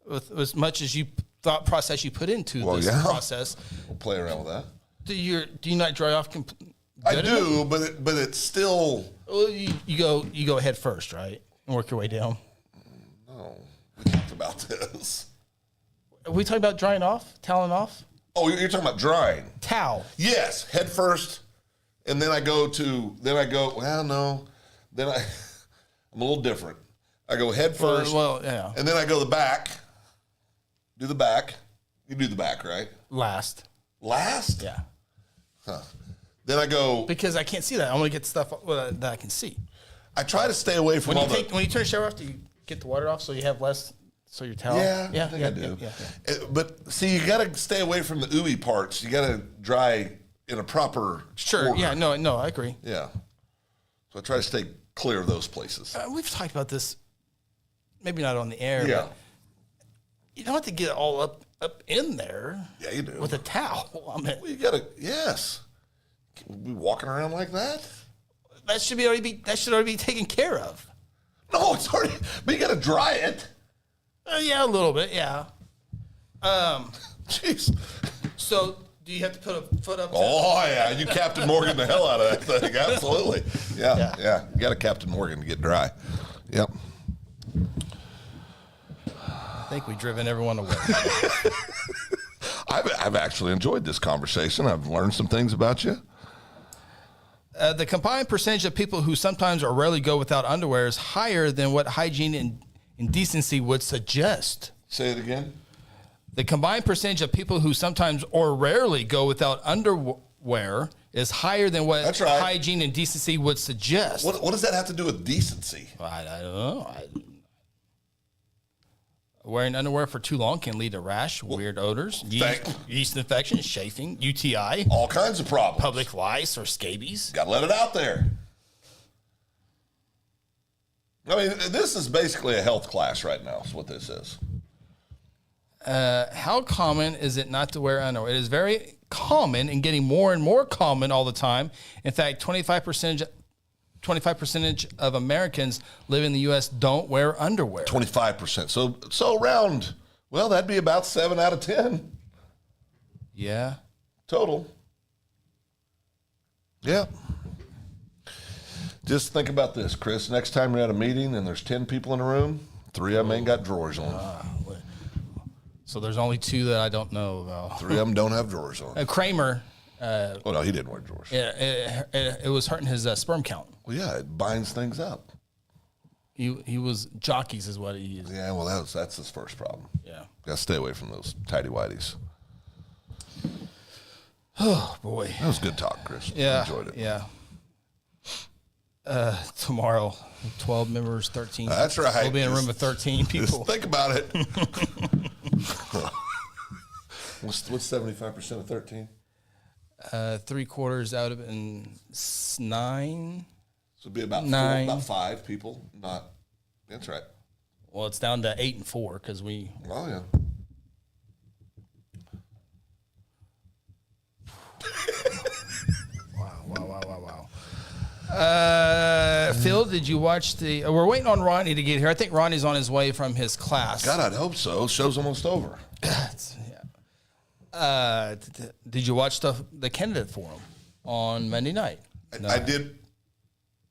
With as much as you thought process you put into Well, this yeah. process, We'll play around with that. do you not dry off? I do, but it's still... Well, you go head first, right, and work your way down. No, we talked about this. Are we talking about drying off, toweling off? Oh, you're talking about drying. Towel. Yes, head first, and then I go, well, no. Then I'm a little different. I go head first, Well, yeah. and then I go the back. Do the back. You do the back, right? Last. Last? Yeah. Huh. Then I go, Because I can't see that. I want to get stuff that I can see. I try to stay away from When all you the... when you turn the shower off, do you get the water off so you have less, so your towel? Yeah, I think I do. Yeah. But see, you got to stay away from the ooey parts. You got to dry in a proper Sure. order. Yeah. No, I agree. Yeah. So I try to stay clear of those places. We've talked about this, maybe not on the air. Yeah. But you don't have to get all up in there. Yeah, you do. With a towel. I mean, Well, you got to, yes. Can we be walking around like that? that should already be taken care of. No, it's already, but you got to dry it. Yeah, a little bit. Yeah. Jeez. So do you have to put a foot up? Oh, yeah. You Captain Morgan the hell out of that thing. Absolutely. Yeah. You got a Captain Morgan to get dry. Yep. I think we've driven everyone away. I've actually enjoyed this conversation. I've learned some things about you. The combined percentage of people who sometimes or rarely go without underwear is higher than what hygiene and decency would suggest. Say it again. The combined percentage of people who sometimes or rarely go without underwear is higher than what That's right. hygiene and decency would suggest. What does that have to do with decency? I don't know. Wearing underwear for too long can lead to rash, weird odors, yeast infections, chafing, UTI, All kinds of problems. public lice, or scabies. Got to let it out there. I mean, this is basically a health class right now, is what this is. How common is it not to wear underwear? It is very common and getting more and more common all the time. In fact, 25% 25% of Americans living in the U.S. don't wear underwear. 25%. So around, well, that'd be about 7 out of 10 Yeah. total. Yeah. Just think about this, Chris. Next time you're at a meeting and there's 10 people in a room, 3 of them ain't got drawers on. So there's only 2 that I don't know about. 3 of them don't have drawers on. Kramer, Oh, no, he didn't wear drawers. it was hurting his sperm count. Well, yeah, it binds things up. He was jockeys is what he used. Yeah, well, that's his first problem. Yeah. Got to stay away from those tighty whities. Oh boy. That was good talk, Chris. Yeah. Enjoyed it. Yeah. Tomorrow, 12 members, 13. That's right. We'll be in a room with 13 people. Just think about it. What's 75% of 13? 3/4 out of it and 9. So it'd be about 9. about 5 people. Not. That's right. Well, it's down to 8 and 4 because we. Oh yeah. Wow. Phil, did you watch the? We're waiting on Ronnie to get here. I think Ronnie's on his way from his class. God, I'd hope so. Show's almost over. Did you watch the candidate forum on Monday night? No. I did.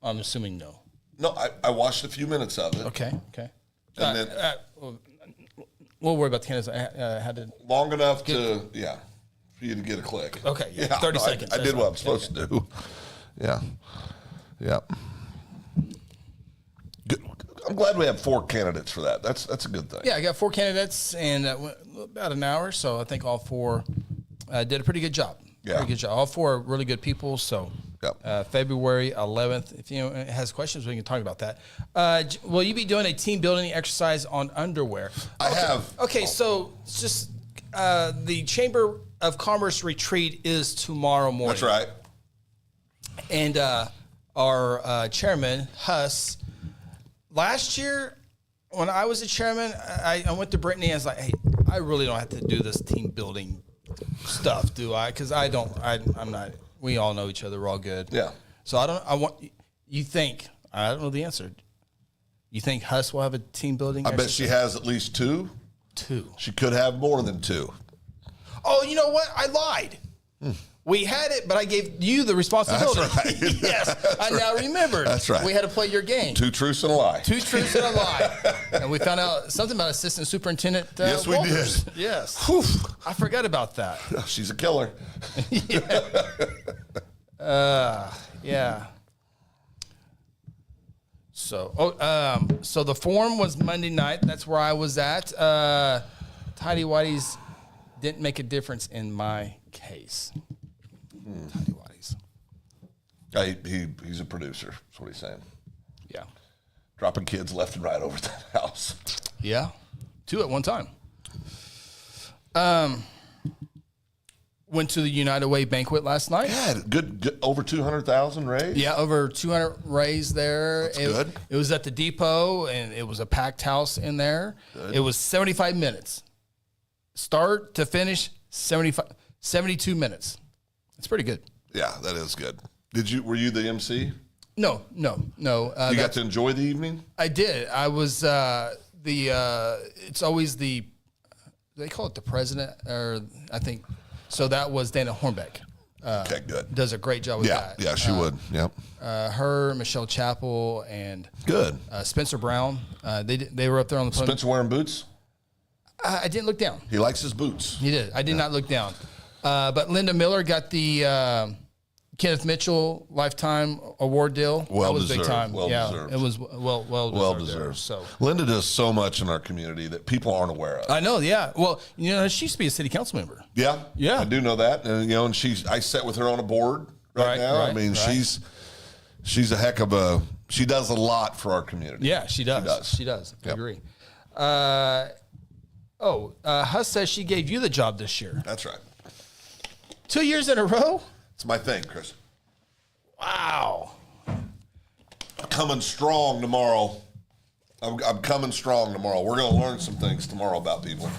I'm assuming no. No, I watched a few minutes of it. Okay. And then We'll worry about the candidates. How did? long enough to for you to get a click. Okay, 30 seconds. I did what I'm supposed to do. Yeah. Good. I'm glad we have 4 candidates for that. That's a good thing. Yeah, I got 4 candidates and about an hour, so I think all 4 did a pretty good job. Yeah. Pretty good job. All 4 are really good people. So Yep. February 11th, if anyone has questions, we can talk about that. Will you be doing a team building exercise on underwear? I have. Okay, so it's just the Chamber of Commerce retreat is tomorrow morning. That's right. And our chairman, Huss, last year when I was the chairman, I went to Brittany and I was like, hey, I really don't have to do this team building stuff, do I? Because I'm not, we all know each other. We're all good. Yeah. So I don't know the answer. You think Huss will have a team building I bet she has at least 2. 2. She could have more than 2. Oh, you know what? I lied. We had it, but I gave you the responsibility. That's right. Yes, I now remember. That's right. We had to play your game. 2 truths and a lie. 2 truths and a lie. And we found out something about Assistant Superintendent Yes, we Walters. did. Yes. Whew. I forgot about that. She's a killer. Yeah. So, so the forum was Monday night. That's where I was at. Tidy Whities didn't make a difference in my case. Tidy Whities. He's a producer. That's what he's saying. Yeah. Dropping kids left and right over at that house. Yeah. 2 at one time. Went to the United Way banquet last night. Yeah, good over 200,000 raised. Yeah, over 200 raised there. That's good. It was at the depot, and it was a packed house in there. Good. It was 75 minutes. Start to finish, 72 minutes. It's pretty good. Yeah, that is good. Were you the MC? No. You got to enjoy the evening? I did. I was it's always they call it the president, or I think, so that was Dana Hornbeck. Okay, good. Does a great job with that. Yeah, she would. Yep. Her, Michelle Chappell, and Good. Spencer Brown. They were up there on the podium. Spencer wearing boots? I didn't look down. He likes his boots. He did. I did not look down. But Linda Miller got the Kenneth Mitchell Lifetime Award deal. Well that was deserved. big time. Well yeah, deserved. it was well deserved. there. So Linda does so much in our community that people aren't aware of. I know. Yeah. Well, she used to be a city council member. Yeah. Yeah. I do know that. And and I sit with her on a board right now. I mean, right. she's a heck of she does a lot for our community. Yeah, she does. She does. I Yep. agree. Huss says she gave you the job this year. That's right. 2 years in a row? It's my thing, Chris. Wow. Coming strong tomorrow. I'm coming strong tomorrow. We're going to learn some things tomorrow about people.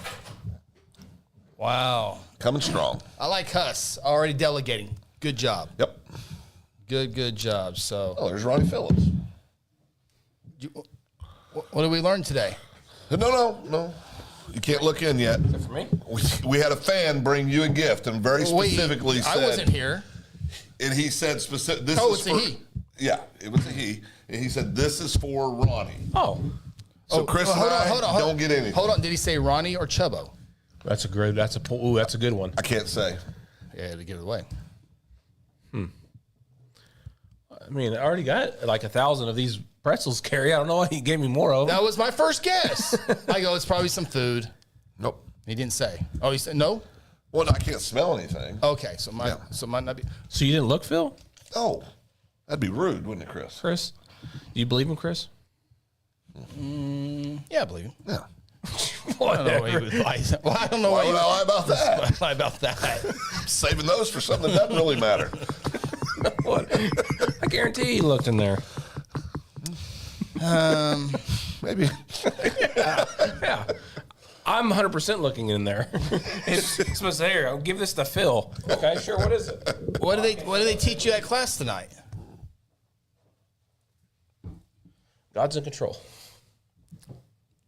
Wow. Coming strong. I like Huss. Already delegating. Good job. Yep. Good job. So, Oh, there's Ronnie Phillips. what did we learn today? No. You can't look in yet. For me? We had a fan bring you a gift and very specifically said. I wasn't here. And he said specific. This Oh, is it's a he. Yeah, it was a he. And he said, this is for Ronnie. Oh, So Chris and I don't get anything. Hold on. Did he say Ronnie or Chubbo? that's a good one. I can't say. Yeah, to give it away. I mean, I already got like 1,000 of these pretzels, Carrie. I don't know why he gave me more of them. That was my first guess. I go, it's probably some food. Nope. He didn't say. Oh, he said no? Well, I can't smell anything. Okay, so might not be. So you didn't look, Phil? Oh, that'd be rude, wouldn't it, Chris? Chris? Do you believe in Chris? Yeah, I believe him. Yeah. I don't know why he would lie. Well, I don't know Why why would I lie about that? would lie about that. Saving those for something that doesn't really matter. What? I guarantee he looked in there. Maybe. Yeah. I'm 100% looking in there. It's supposed to say, here, I'll give this to Phil. Okay, sure. What is it? What do they teach you at class tonight? God's in control.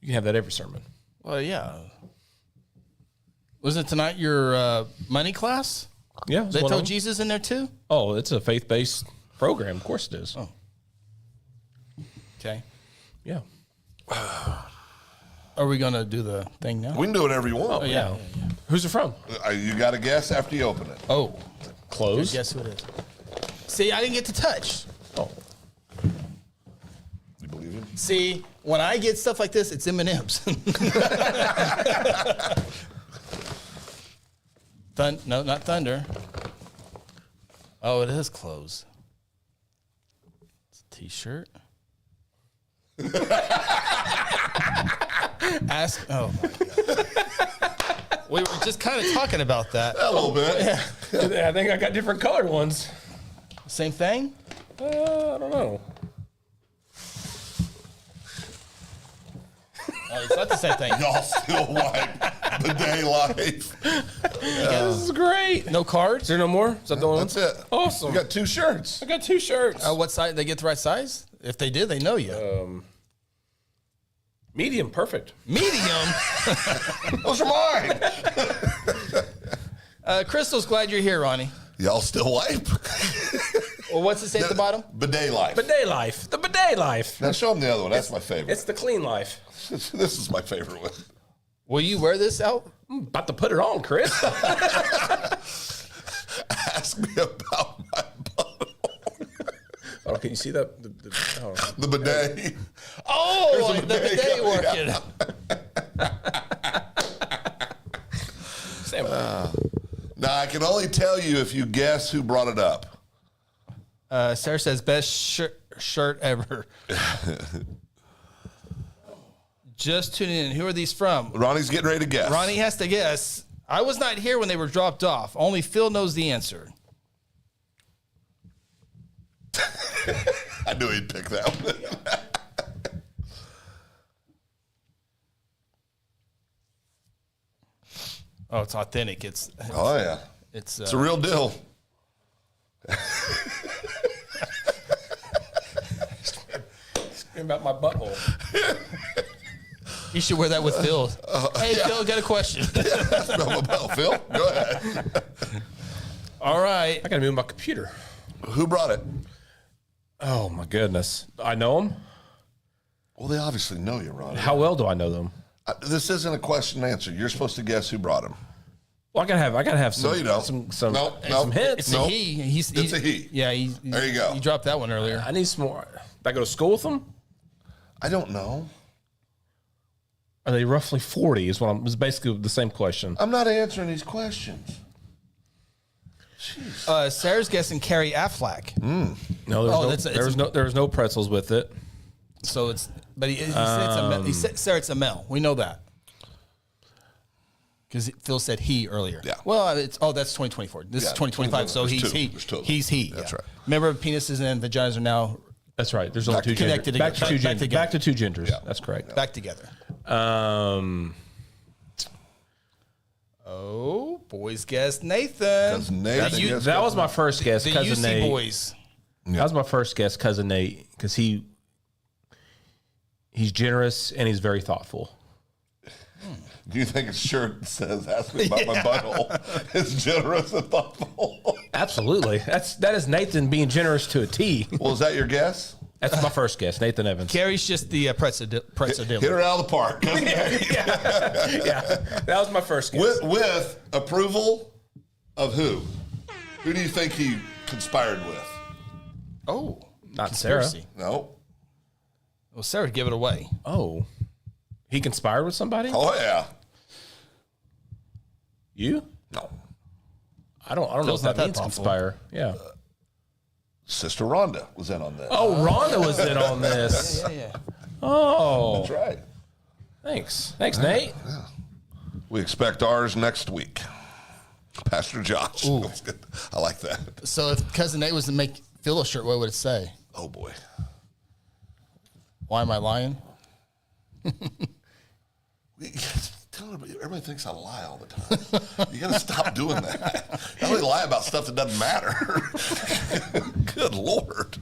You can have that every sermon. Well, yeah. Wasn't tonight your money class? Yeah. They told Jesus in there too? Oh, it's a faith-based program. Of course it is. Oh. Okay. Yeah. Are we going to do the thing now? We can do whatever you want. Yeah. Who's it from? You got to guess after you open it. Oh. Close. Guess who it is? See, I didn't get to touch. Oh. You believe him? See, when I get stuff like this, it's M&M's. No, not thunder. Oh, it is clothes. It's a T-shirt. Ask. Oh my God. We were just kind of talking about that. A little bit. Yeah. I think I got different colored ones. Same thing. I don't know. Oh, it's not the same thing. Y'all still wipe the day life. This is great. No cards. Is there no more? Is that the one? That's it. Awesome. You got 2 shirts. I got 2 shirts. What size? They get the right size? If they did, they know you. Medium, perfect. Medium. Those are mine. Crystal's glad you're here, Ronnie. Y'all still wipe? Well, what's it say at the bottom? Bidet life. Bidet life. The bidet life. Now show them the other one. That's my favorite. It's the clean life. This is my favorite one. Will you wear this out? I'm about to put it on, Chris. Ask me about my butthole. Oh, can you see that? The bidet. Oh, There's a the bidet Sam, Now, I can only tell you if you guess who brought it up. Sarah says, best shirt ever. Just tuning in. Who are these from? Ronnie's getting ready to guess. Ronnie has to guess. I was not here when they were dropped off. Only Phil knows the answer. I knew he'd pick that one. Oh, it's authentic. It's Oh, yeah. it's It's a real deal. about my butthole. You should wear that with Phil. Hey, Phil, got a question. That's about my belt, Phil. Go ahead. All right. I gotta move my computer. Who brought it? Oh my goodness. I know them. Well, they obviously know you, Ronnie. How well do I know them? This isn't a question and answer. You're supposed to guess who brought him. Well, I gotta have some. No, you don't. Some No, some hints. It's a he. It's a he. Yeah, There you go. You dropped that one earlier. I need some more. Did I go to school with them? I don't know. Are they roughly 40? Is basically the same question. I'm not answering these questions. Sarah's guessing Carrie Affleck. No, there was no pretzels with it. So it's, but he said it's a male. He said, Sarah, it's a male. We know that. Because Phil said he earlier. Yeah. Well, that's 2024. This is 2025, so There's he's two. he. There's two. He's he. That's right. Remember, penises and vaginas are now That's right. There's only two connected genders. together. Back to two genders. Yeah. That's correct. back together. Oh, boys guess Nathan. Cousin Nathan. You- Yes, That was my first guess. The Cousin UC Nate. boys. That was my first guess, Cousin Nate, because he's generous and he's very thoughtful. Do you think his shirt says "Ask me about my butthole"? It's generous and thoughtful. Absolutely. That is Nathan being generous to a T. Well, is that your guess? That's my first guess, Nathan Evans. Gary's just the pretzel dealer. Hit her out of the park. Yeah, that was my first guess. With approval of who? Who do you think he conspired with? Oh, Not Sarah. conspiracy. No. Well, Sarah, give it away. Oh. He conspired with somebody? Oh yeah. You? No. I don't know Phil's what not that that means, thoughtful. conspire. Yeah. Sister Rhonda was in on this. Oh, Rhonda was in on this. Yeah. Oh. That's right. Thanks. Thanks, Nate. We expect ours next week. Pastor Josh. That's good. I like that. So if Cousin Nate was to make Phil a shirt, what would it say? Oh boy. Why am I lying? Everybody thinks I lie all the time. You got to stop doing that. I only lie about stuff that doesn't matter. Good Lord.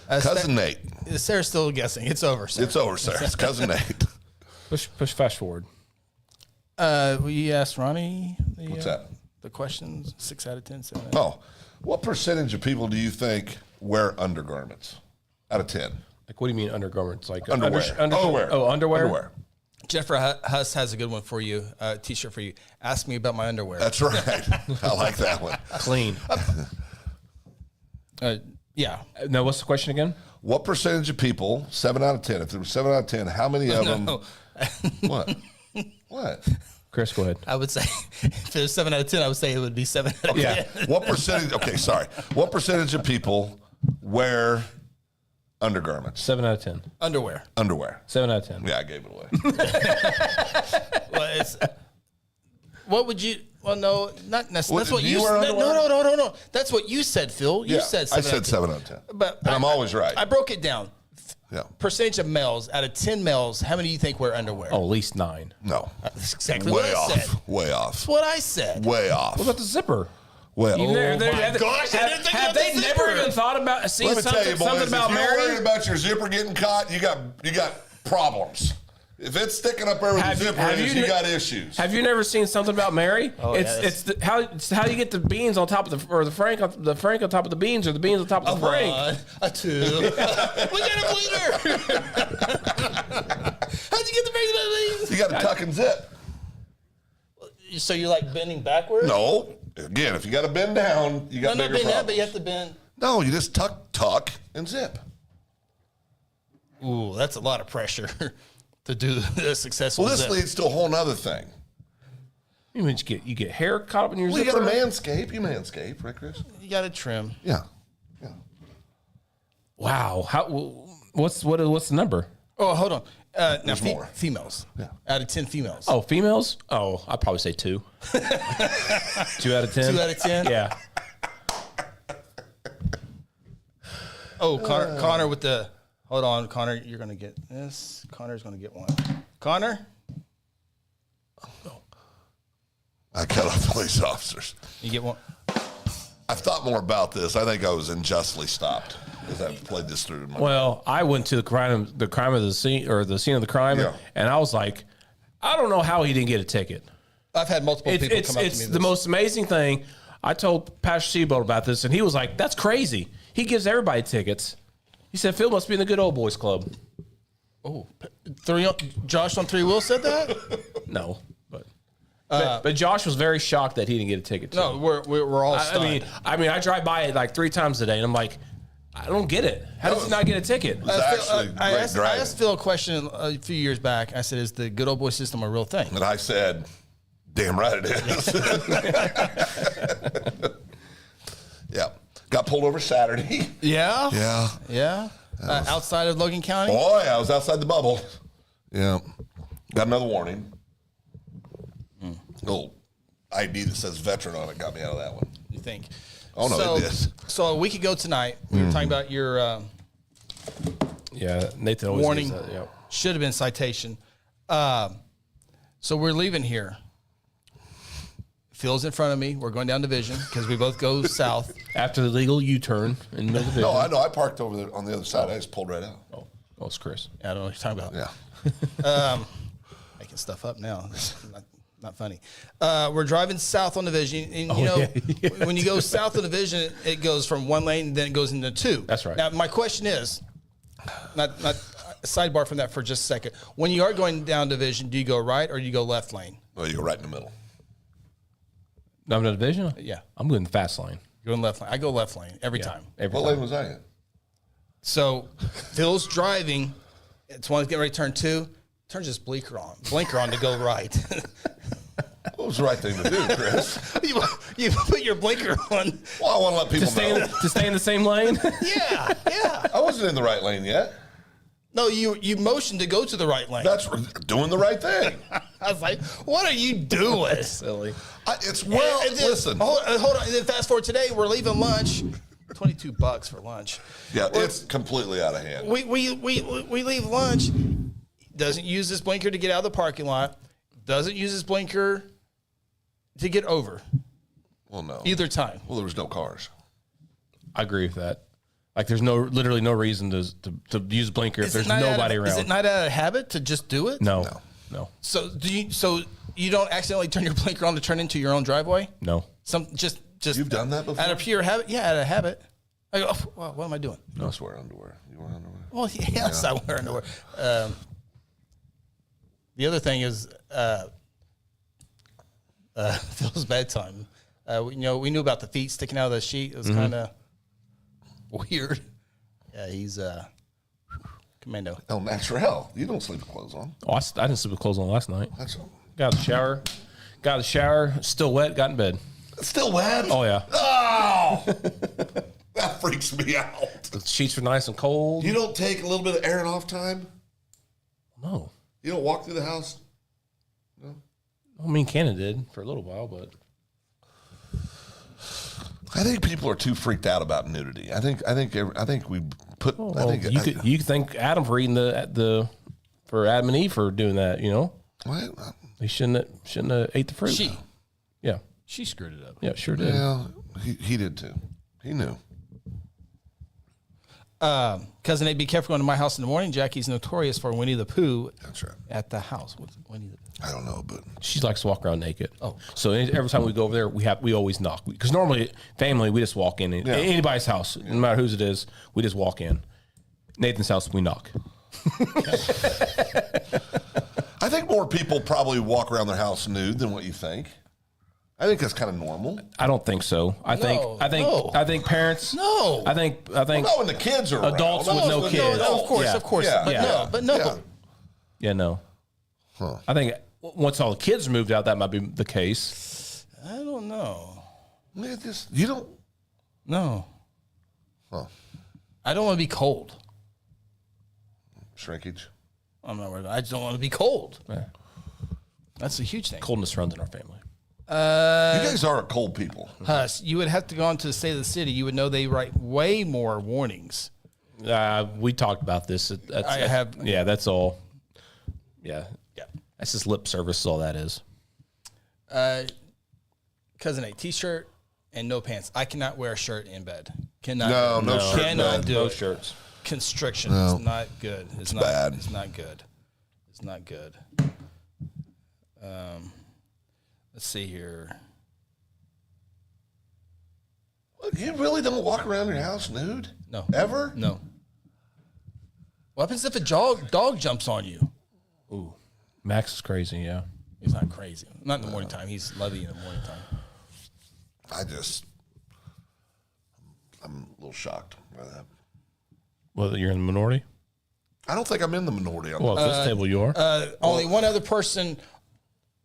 Cousin Nate. Sarah's still guessing. It's over, Sarah. It's over, sir. It's Cousin Nate. Push fast forward. We asked Ronnie What's that? the questions, 6 out of 10. 7 Oh, what percentage of people do you think wear undergarments out of 10? Like, what do you mean undergarments? Like Underwear. underwear. Oh, underwear? Underwear. Jennifer Huss has a good one for you, a T-shirt for you. Ask me about my underwear. That's right. I like that one. Clean. Yeah. Now, what's the question again? What percentage of people, 7 out of 10, if there were 7 out of 10, how many of them? What? What? Chris, go ahead. I would say if there's 7 out of 10, I would say it would be 7 out of 10. Yeah. What percentage? Okay, sorry. What percentage of people wear undergarments? 7 out of 10. Underwear. Underwear. 7 out of 10. Yeah, I gave it away. Well, it's, what would you? Well, no, not necessarily. That's what do you you wear said. underwear? No. That's what you said, Phil. You said 7 I said 7 out of 10. But and I'm always right. I broke it down. Yeah. Percentage of males out of 10 males, how many do you think wear underwear? Oh, at least 9. No. That's exactly Way what I off. said. Way off. That's what I said. Way off. What about the zipper? Way off. gosh, I didn't think have about they the never zipper. even thought about seeing Let me tell you, boys, something about if you're worried Mary? about your zipper getting caught, you got problems. If it's sticking up there with the zipper, you got issues. Have you never seen something about Mary? yes. It's how you get the beans on top of the frank on top of the beans, or the beans on top of the frank. A 2. We got a bleeder. How'd you get the beans? You got to tuck and zip. So you're like bending backwards? No. Again, if you got to bend down, you got not bigger bend that, problems. but you have to bend. No, you just tuck, and zip. Ooh, that's a lot of pressure to do a successful Well, this zip. leads to a whole nother thing. You mean you get hair caught up in your Well, you zipper? got to manscape. You manscape, right, Chris? You got to trim. Yeah. Wow. What's the number? Oh, hold on. Now, There's more. females. Yeah. Out of 10 females. Oh, females? Oh, I'd probably say 2. 2 out of 10. 2 out of 10? Yeah. Oh, Connor with the. Hold on, Connor. You're going to get this. Connor's going to get one. Connor? I cut off police officers. You get one. I've thought more about this. I think I was unjustly stopped as I've played this through. In my Well, I went to the crime of the scene, or the scene of the crime, Yeah. and I was like, I don't know how he didn't get a ticket. I've had multiple people come up to me. It's the most amazing thing. I told Pastor Seabold about this, and he was like, "That's crazy. He gives everybody tickets." He said, "Phil must be in the good old boys club." Oh, Josh on 3 Wheel said that? No, but Josh was very shocked that he didn't get a ticket. Too. No, we're all stunned. I mean, I drive by it like 3 times a day, and I'm like, I don't get it. How does he not get a ticket? was actually I great asked driving. Phil a question a few years back. I said, "Is the good old boy system a real thing?" And I said, damn right it is. Yeah. Got pulled over Saturday. Yeah. Yeah. Yeah. Outside of Logan County. Boy, I was outside the bubble. Yeah. Got another warning. Little ID that says veteran on it got me out of that one. You think? Oh, no, so, it is. So a week ago tonight, we were talking about your Yeah, Nathan always warning. does that. Yeah. Should have been citation. So we're leaving here. Phil's in front of me. We're going down Division because we both go south. After the legal U-turn in the middle of the No, I know. I parked over there on the other side. I just pulled right out. Oh, it's Chris. I don't know what you're talking about. Yeah. Making stuff up now. It's not funny. We're driving south on Division, and when you go south on Division, it goes from one lane, then it goes into two. That's right. Now, my question is, not sidebar from that for just a second. When you are going down Division, do you go right or do you go left lane? Well, you go right in the middle. I'm in the Division? Yeah. I'm going the fast lane. You're going left lane. I go left lane every time. Every What time. lane was I in? So Phil's driving. It's one getting ready to turn two. Turns his blinker on to go right. What was the right thing to do, Chris? you put your blinker on. Well, I want to let people know. To stay in the same lane? Yeah. I wasn't in the right lane yet. No, you motioned to go to the right lane. That's doing the right thing. I was like, what are you doing? Silly. Listen. Hold on. And then fast forward today, we're leaving lunch. $22 for lunch. Yeah, it's completely out of hand. We leave lunch. Doesn't use this blinker to get out of the parking lot. Doesn't use his blinker to get over Well, no. either time. Well, there was no cars. I agree with that. Like, there's literally no reason to use blinker if there's nobody around. Is it not out of habit to just do it? No. So you don't accidentally turn your blinker on to turn into your own driveway? No. Just You've done that before? Out of pure habit? Yeah, out of habit. I go, oh, well, what am I doing? No, I swear underwear. You wear underwear? Well, yes, I wear underwear. The other thing is Phil's bedtime. We knew about the feet sticking out of the sheet. It was kind of weird. Yeah, he's commando. El Natural. You don't sleep with clothes on. Oh, I didn't sleep with clothes on last night. That's Got out of the shower, still wet, got in bed. still wet. Oh, yeah. Oh, that freaks me out. The sheets were nice and cold. You don't take a little bit of airing off time? No. You don't walk through the house? I mean, Canada did for a little while, but I think people are too freaked out about nudity. I think we put. you could thank Adam for eating for Adam and Eve for doing that. You know, What? they shouldn't have ate the fruit. Yeah, She screwed it up. yeah, sure did. Yeah, he did too. He knew. Cousin Nate, be careful going to my house in the morning. Jackie's notorious for Winnie the Pooh That's right. at the house. What's Winnie the Pooh? I don't know, but She likes to walk around naked. Oh. So every time we go over there, we always knock because normally family we just walk in. Anybody's house, no matter whose it is, we just walk in. Nathan's house, we knock. I think more people probably walk around their house nude than what you think. I think that's kind of normal. I don't think so. I think parents. No. I think Well, not when the kids are Adults around. with no kids. No, of course, Yeah. of course. Yeah. But Yeah. no, but no. Yeah. Yeah, no. Huh. I think once all the kids are moved out, that might be the case. I don't know. Look at this. You don't. No. Huh. I don't want to be cold. Shrinkage. I'm not worried. I just don't want to be cold. Yeah. That's a huge thing. Coldness runs in our family. You guys are cold people. Huss, you would have to go on to the state of the city. You would know they write way more warnings. We talked about this. Yeah, that's all. Yeah. Yeah. That's just lip service. Is all that is. Cousin A, t-shirt and no pants. I cannot wear a shirt in bed. Cannot. No shirt. Cannot bed. do No it. shirts. Constriction is not good. It's not bad. It's not good. It's not good. Let's see here. Look, you really don't walk around your house nude? No. Ever? No. What happens if a dog jumps on you? Ooh, Max is crazy. Yeah. He's not crazy. Not in the morning time. He's lovey in the morning time. I'm a little shocked by that. Well, you're in the minority. I don't think I'm in the minority on Well, that. at this table you are. Only one other person.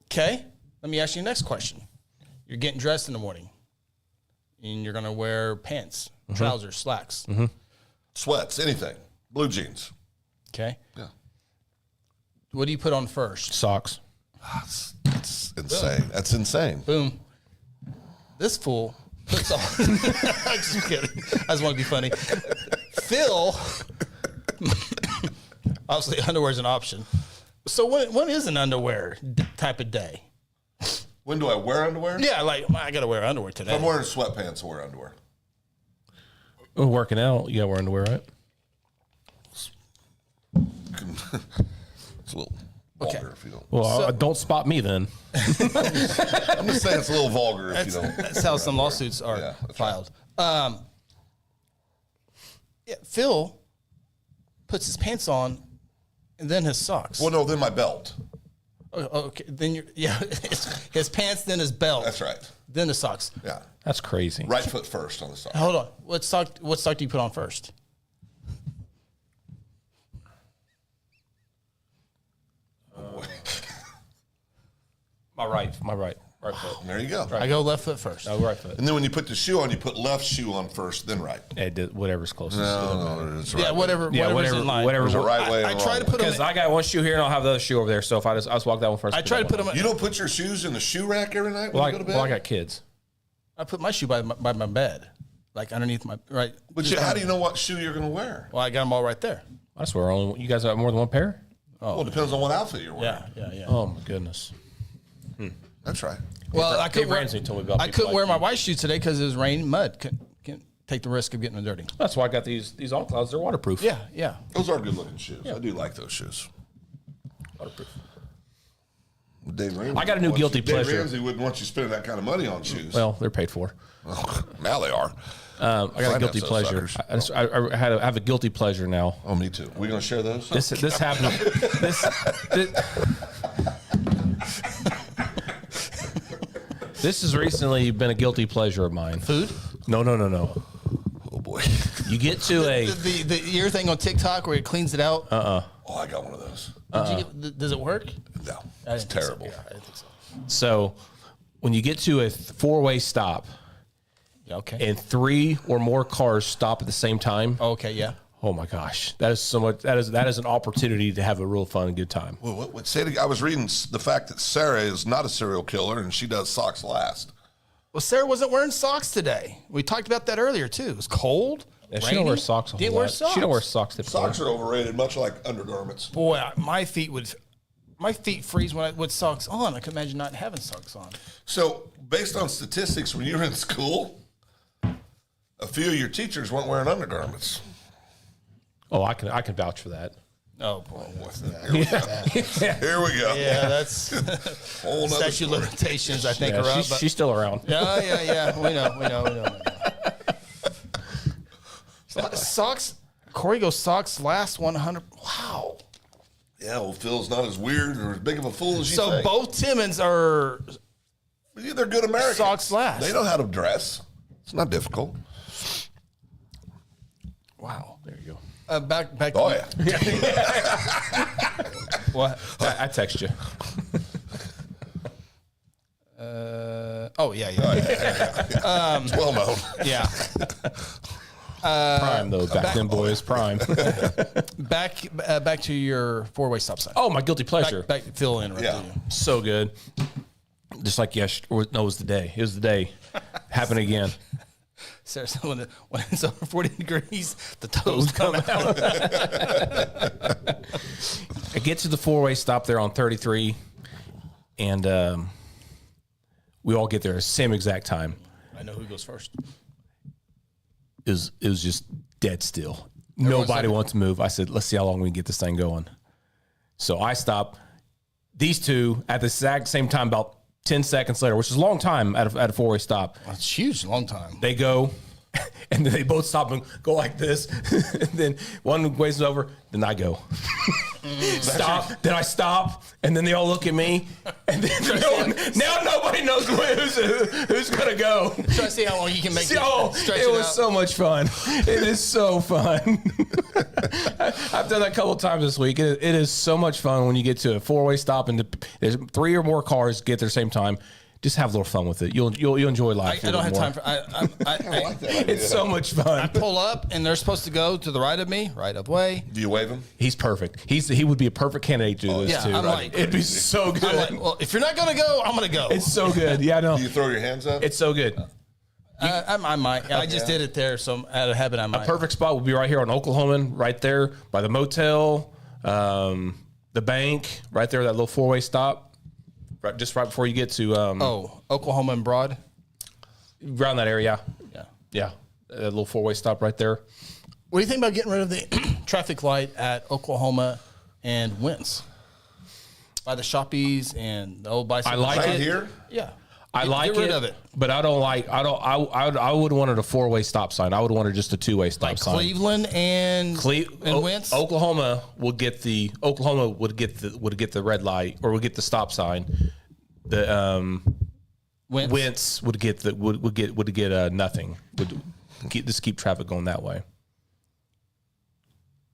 Okay. Let me ask you the next question. You're getting dressed in the morning, and you're going to wear pants, trousers, slacks. Sweats, anything. Blue jeans. Okay. Yeah. What do you put on first? Socks. That's insane. That's insane. Boom. This fool puts on. I'm just kidding. I just want to be funny. Phil, obviously, underwear is an option. So when is an underwear type of day? When do I wear underwear? Yeah, like I got to wear underwear today. If I'm wearing sweatpants, I'll wear underwear. Well, working out, you got to wear underwear, right? It's a little vulgar if you don't. Well, don't spot me then. I'm just saying it's a little vulgar if you don't. That's how some lawsuits are Yeah, that's filed. Phil puts his pants on and then his socks. Well, no, then my belt. Okay, then his pants, then his belt. That's right. Then the socks. Yeah. That's crazy. Right foot first on the sock. Hold on. What sock do you put on first? My right foot. There you go. I go left foot first. Oh, right foot. And then when you put the shoe on, you put left shoe on first, then right. Whatever's closest. No, it's right. Yeah, whatever. Whatever's in line. There's a right way. I and a try wrong to put them. Because I got one shoe here and I'll have the other shoe over there. So if I just walk that one first. I try to put them. You don't put your shoes in the shoe rack every night when you go to bed? Well, I got kids. I put my shoe by my bed, like underneath my right. But how do you know what shoe you're going to wear? Well, I got them all right there. I swear, you guys have more than one pair? Well, it depends on what outfit you're wearing. Yeah. Oh my goodness. That's right. Well, I couldn't Dave wear. Ramsey told me about I people couldn't like wear my you. white shoes today because it was rain, mud. Couldn't take the risk of getting them dirty. That's why I got these all clouds. They're waterproof. Yeah. Those are good looking shoes. I do like those shoes. Waterproof. Dave Ramsey I got a new wants guilty you- Dave pleasure. Ramsey wouldn't want you spending that kind of money on shoes. Well, they're paid for. Now they are. I got a Finance guilty those pleasure. suckers. I have a guilty pleasure now. Oh, me too. We going to share those? This happened. This has recently been a guilty pleasure of mine. Food. No. Oh, boy. You get to a The ear thing on TikTok where it cleans it out. Oh, I got one of those. Does it work? No. I It's didn't think so. terrible. Yeah, I didn't think so. so when you get to a four-way stop Yeah, okay. and 3 or more cars stop at the same time. Okay. Yeah. Oh my gosh, that is so much. That is an opportunity to have a real fun and good time. Well, what say it again? I was reading the fact that Sarah is not a serial killer and she does socks last. Well, Sarah wasn't wearing socks today. We talked about that earlier too. It was cold. Yeah, she rainy. don't wear socks a whole Didn't wear lot. socks. She don't wear socks typically. Socks are overrated, much like undergarments. Boy, my feet freeze when I with socks on. I could imagine not having socks on. So, based on statistics, when you were in school, a few of your teachers weren't wearing undergarments. Oh, I can vouch for that. Oh boy. Here we go. Yeah, that's Whole nother statute story. limitations. I think Yeah, are up. she's still around. Yeah. We know. Socks. Corey goes socks last 100. Wow. Yeah, well, Phil's not as weird or as big of a fool as you So think. both Timmons are They're good Americans. socks last. They know how to dress. It's not difficult. Wow. There you go. Back. Oh, yeah. What? I text you. Oh yeah. It's well known. Yeah. Prime though, back then, boys, prime. Back to your four-way stop sign. Oh, my guilty pleasure. Back Phil interrupted Yeah. you. So good. Just like yesterday. No, it was the day. It was the day. Happened again. Sarah said when it's over 40 degrees, the toes come out. I get to the four-way stop there on 33, and we all get there at the same exact time. I know who goes first. It was just dead still. Nobody wants to move. I said, let's see how long we can get this thing going. So I stop. These two at the exact same time, about 10 seconds later, which is a long time at a four-way stop. That's huge, long time. They go, and then they both stop and go like this. And then one waves over, then I go. Stop. Then I stop, and then they all look at me, and then now nobody knows who's gonna go. Try to see how long you can make Oh, stretch it was out. so much fun. It is so fun. I've done that a couple of times this week. It is so much fun when you get to a four-way stop and there's 3 or more cars get there at the same time. Just have a little fun with it. You'll enjoy life. I don't have time for. I like that idea. It's so much fun. Pull up, and they're supposed to go to the right of me, right of way. Do you wave him? He's perfect. He would be a perfect candidate to do this yeah, too. I'm like- It'd be so good. I'm like, well, if you're not gonna go, I'm gonna go. It's so good. Yeah, I know. Do you throw your hands up? It's so good. I might. I just did it there, so out of habit, I might. Perfect spot will be right here on Oklahoman, right there by the motel, the bank, right there, that little four-way stop. just right before you get to Oklahoma and Broad. around that area. Yeah. Yeah, a little 4-way stop right there. What do you think about getting rid of the traffic light at Oklahoma and Wentz? By the Shoppies and the old bicycle. I like Right it. here? Yeah. I like get rid it, of it. but I don't like. I would wanted a 4-way stop sign. I would wanted just a 2-way stop sign. Cleveland and Wentz. Oklahoma would get the red light or would get the stop sign. The Wentz would get nothing. Would keep traffic going that way.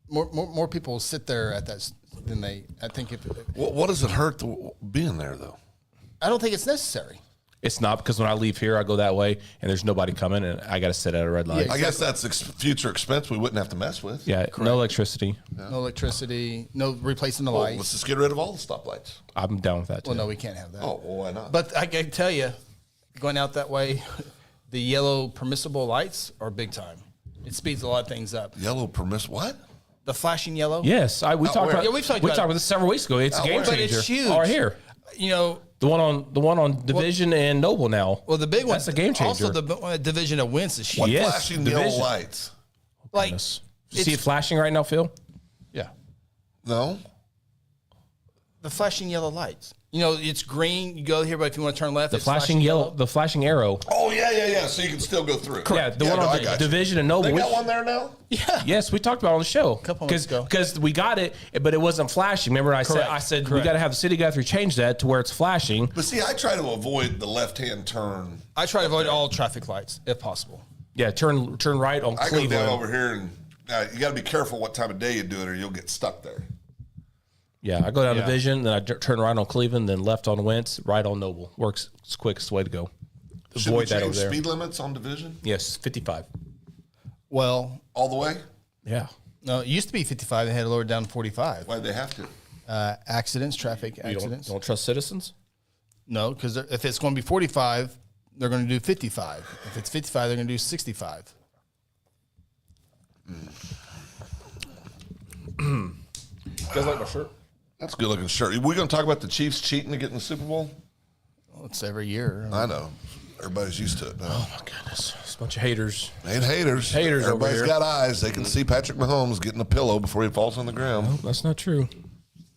More people will sit there at that than they. I think What does it hurt being there, though? I don't think it's necessary. It's not, because when I leave here, I go that way, and there's nobody coming, and I got to sit at a red light. I guess that's future expense we wouldn't have to mess with. Yeah, no electricity. No electricity. No replacing the Well, lights. let's just get rid of all the stoplights. I'm down with that too. Well, no, we can't have that. Oh, well, why not? But I can tell you, going out that way, the yellow permissible lights are big time. It speeds a lot of things up. Yellow what? The flashing yellow. Yes, we talked where? about. Yeah, we've talked we about talked it. about this several weeks ago. It's a game where? But changer. it's huge. Oh, right here, You know, the one on Division and Noble now. well, the big one. That's a game changer. Also, the division of Wentz is huge. Yes, Flashing division. yellow lights. Like, Goodness. You see it flashing right now, Phil? yeah, No? the flashing yellow lights. You know, it's green. You go here, but if you want to turn left, The it's flashing yellow, the flashing arrow. Oh, yeah. So you can still go through. Yeah, the one no, I on got you. Division and Noble. They got which- one there now? Yeah. Yes, we talked about it on the show. Couple months ago. Because we got it, but it wasn't flashing. Remember, I said we Correct. got to have the city Guthrie change that to where it's flashing. But see, I try to avoid the left-hand turn. I try to avoid all traffic lights if possible. Yeah, turn right on I go down Cleveland. over here, and you got to be careful what time of day you do it, or you'll get stuck there. Yeah, I go down Yeah. Division, then I turn right on Cleveland, then left on Wentz, right on Noble. Works. It's the quickest way to go. Should we Avoid that over change there. speed limits on Division Yes, 55. Well, all the way? Yeah. no, it used to be 55. They had it lowered down to 45. Why'd they have to? Accidents, traffic You accidents. don't trust citizens? No, because if it's going to be 45, they're going to do 55. If it's 55, they're going to do 65. You guys like my shirt? That's a good-looking shirt. We're going to talk about the Chiefs cheating to get in the Super Bowl? Well, it's every year. I know. Everybody's used to it now. Oh, my goodness. It's a bunch of haters. Ain't haters. Haters over Everybody's here. got eyes. They can see Patrick Mahomes getting a pillow before he falls on the ground. That's not true.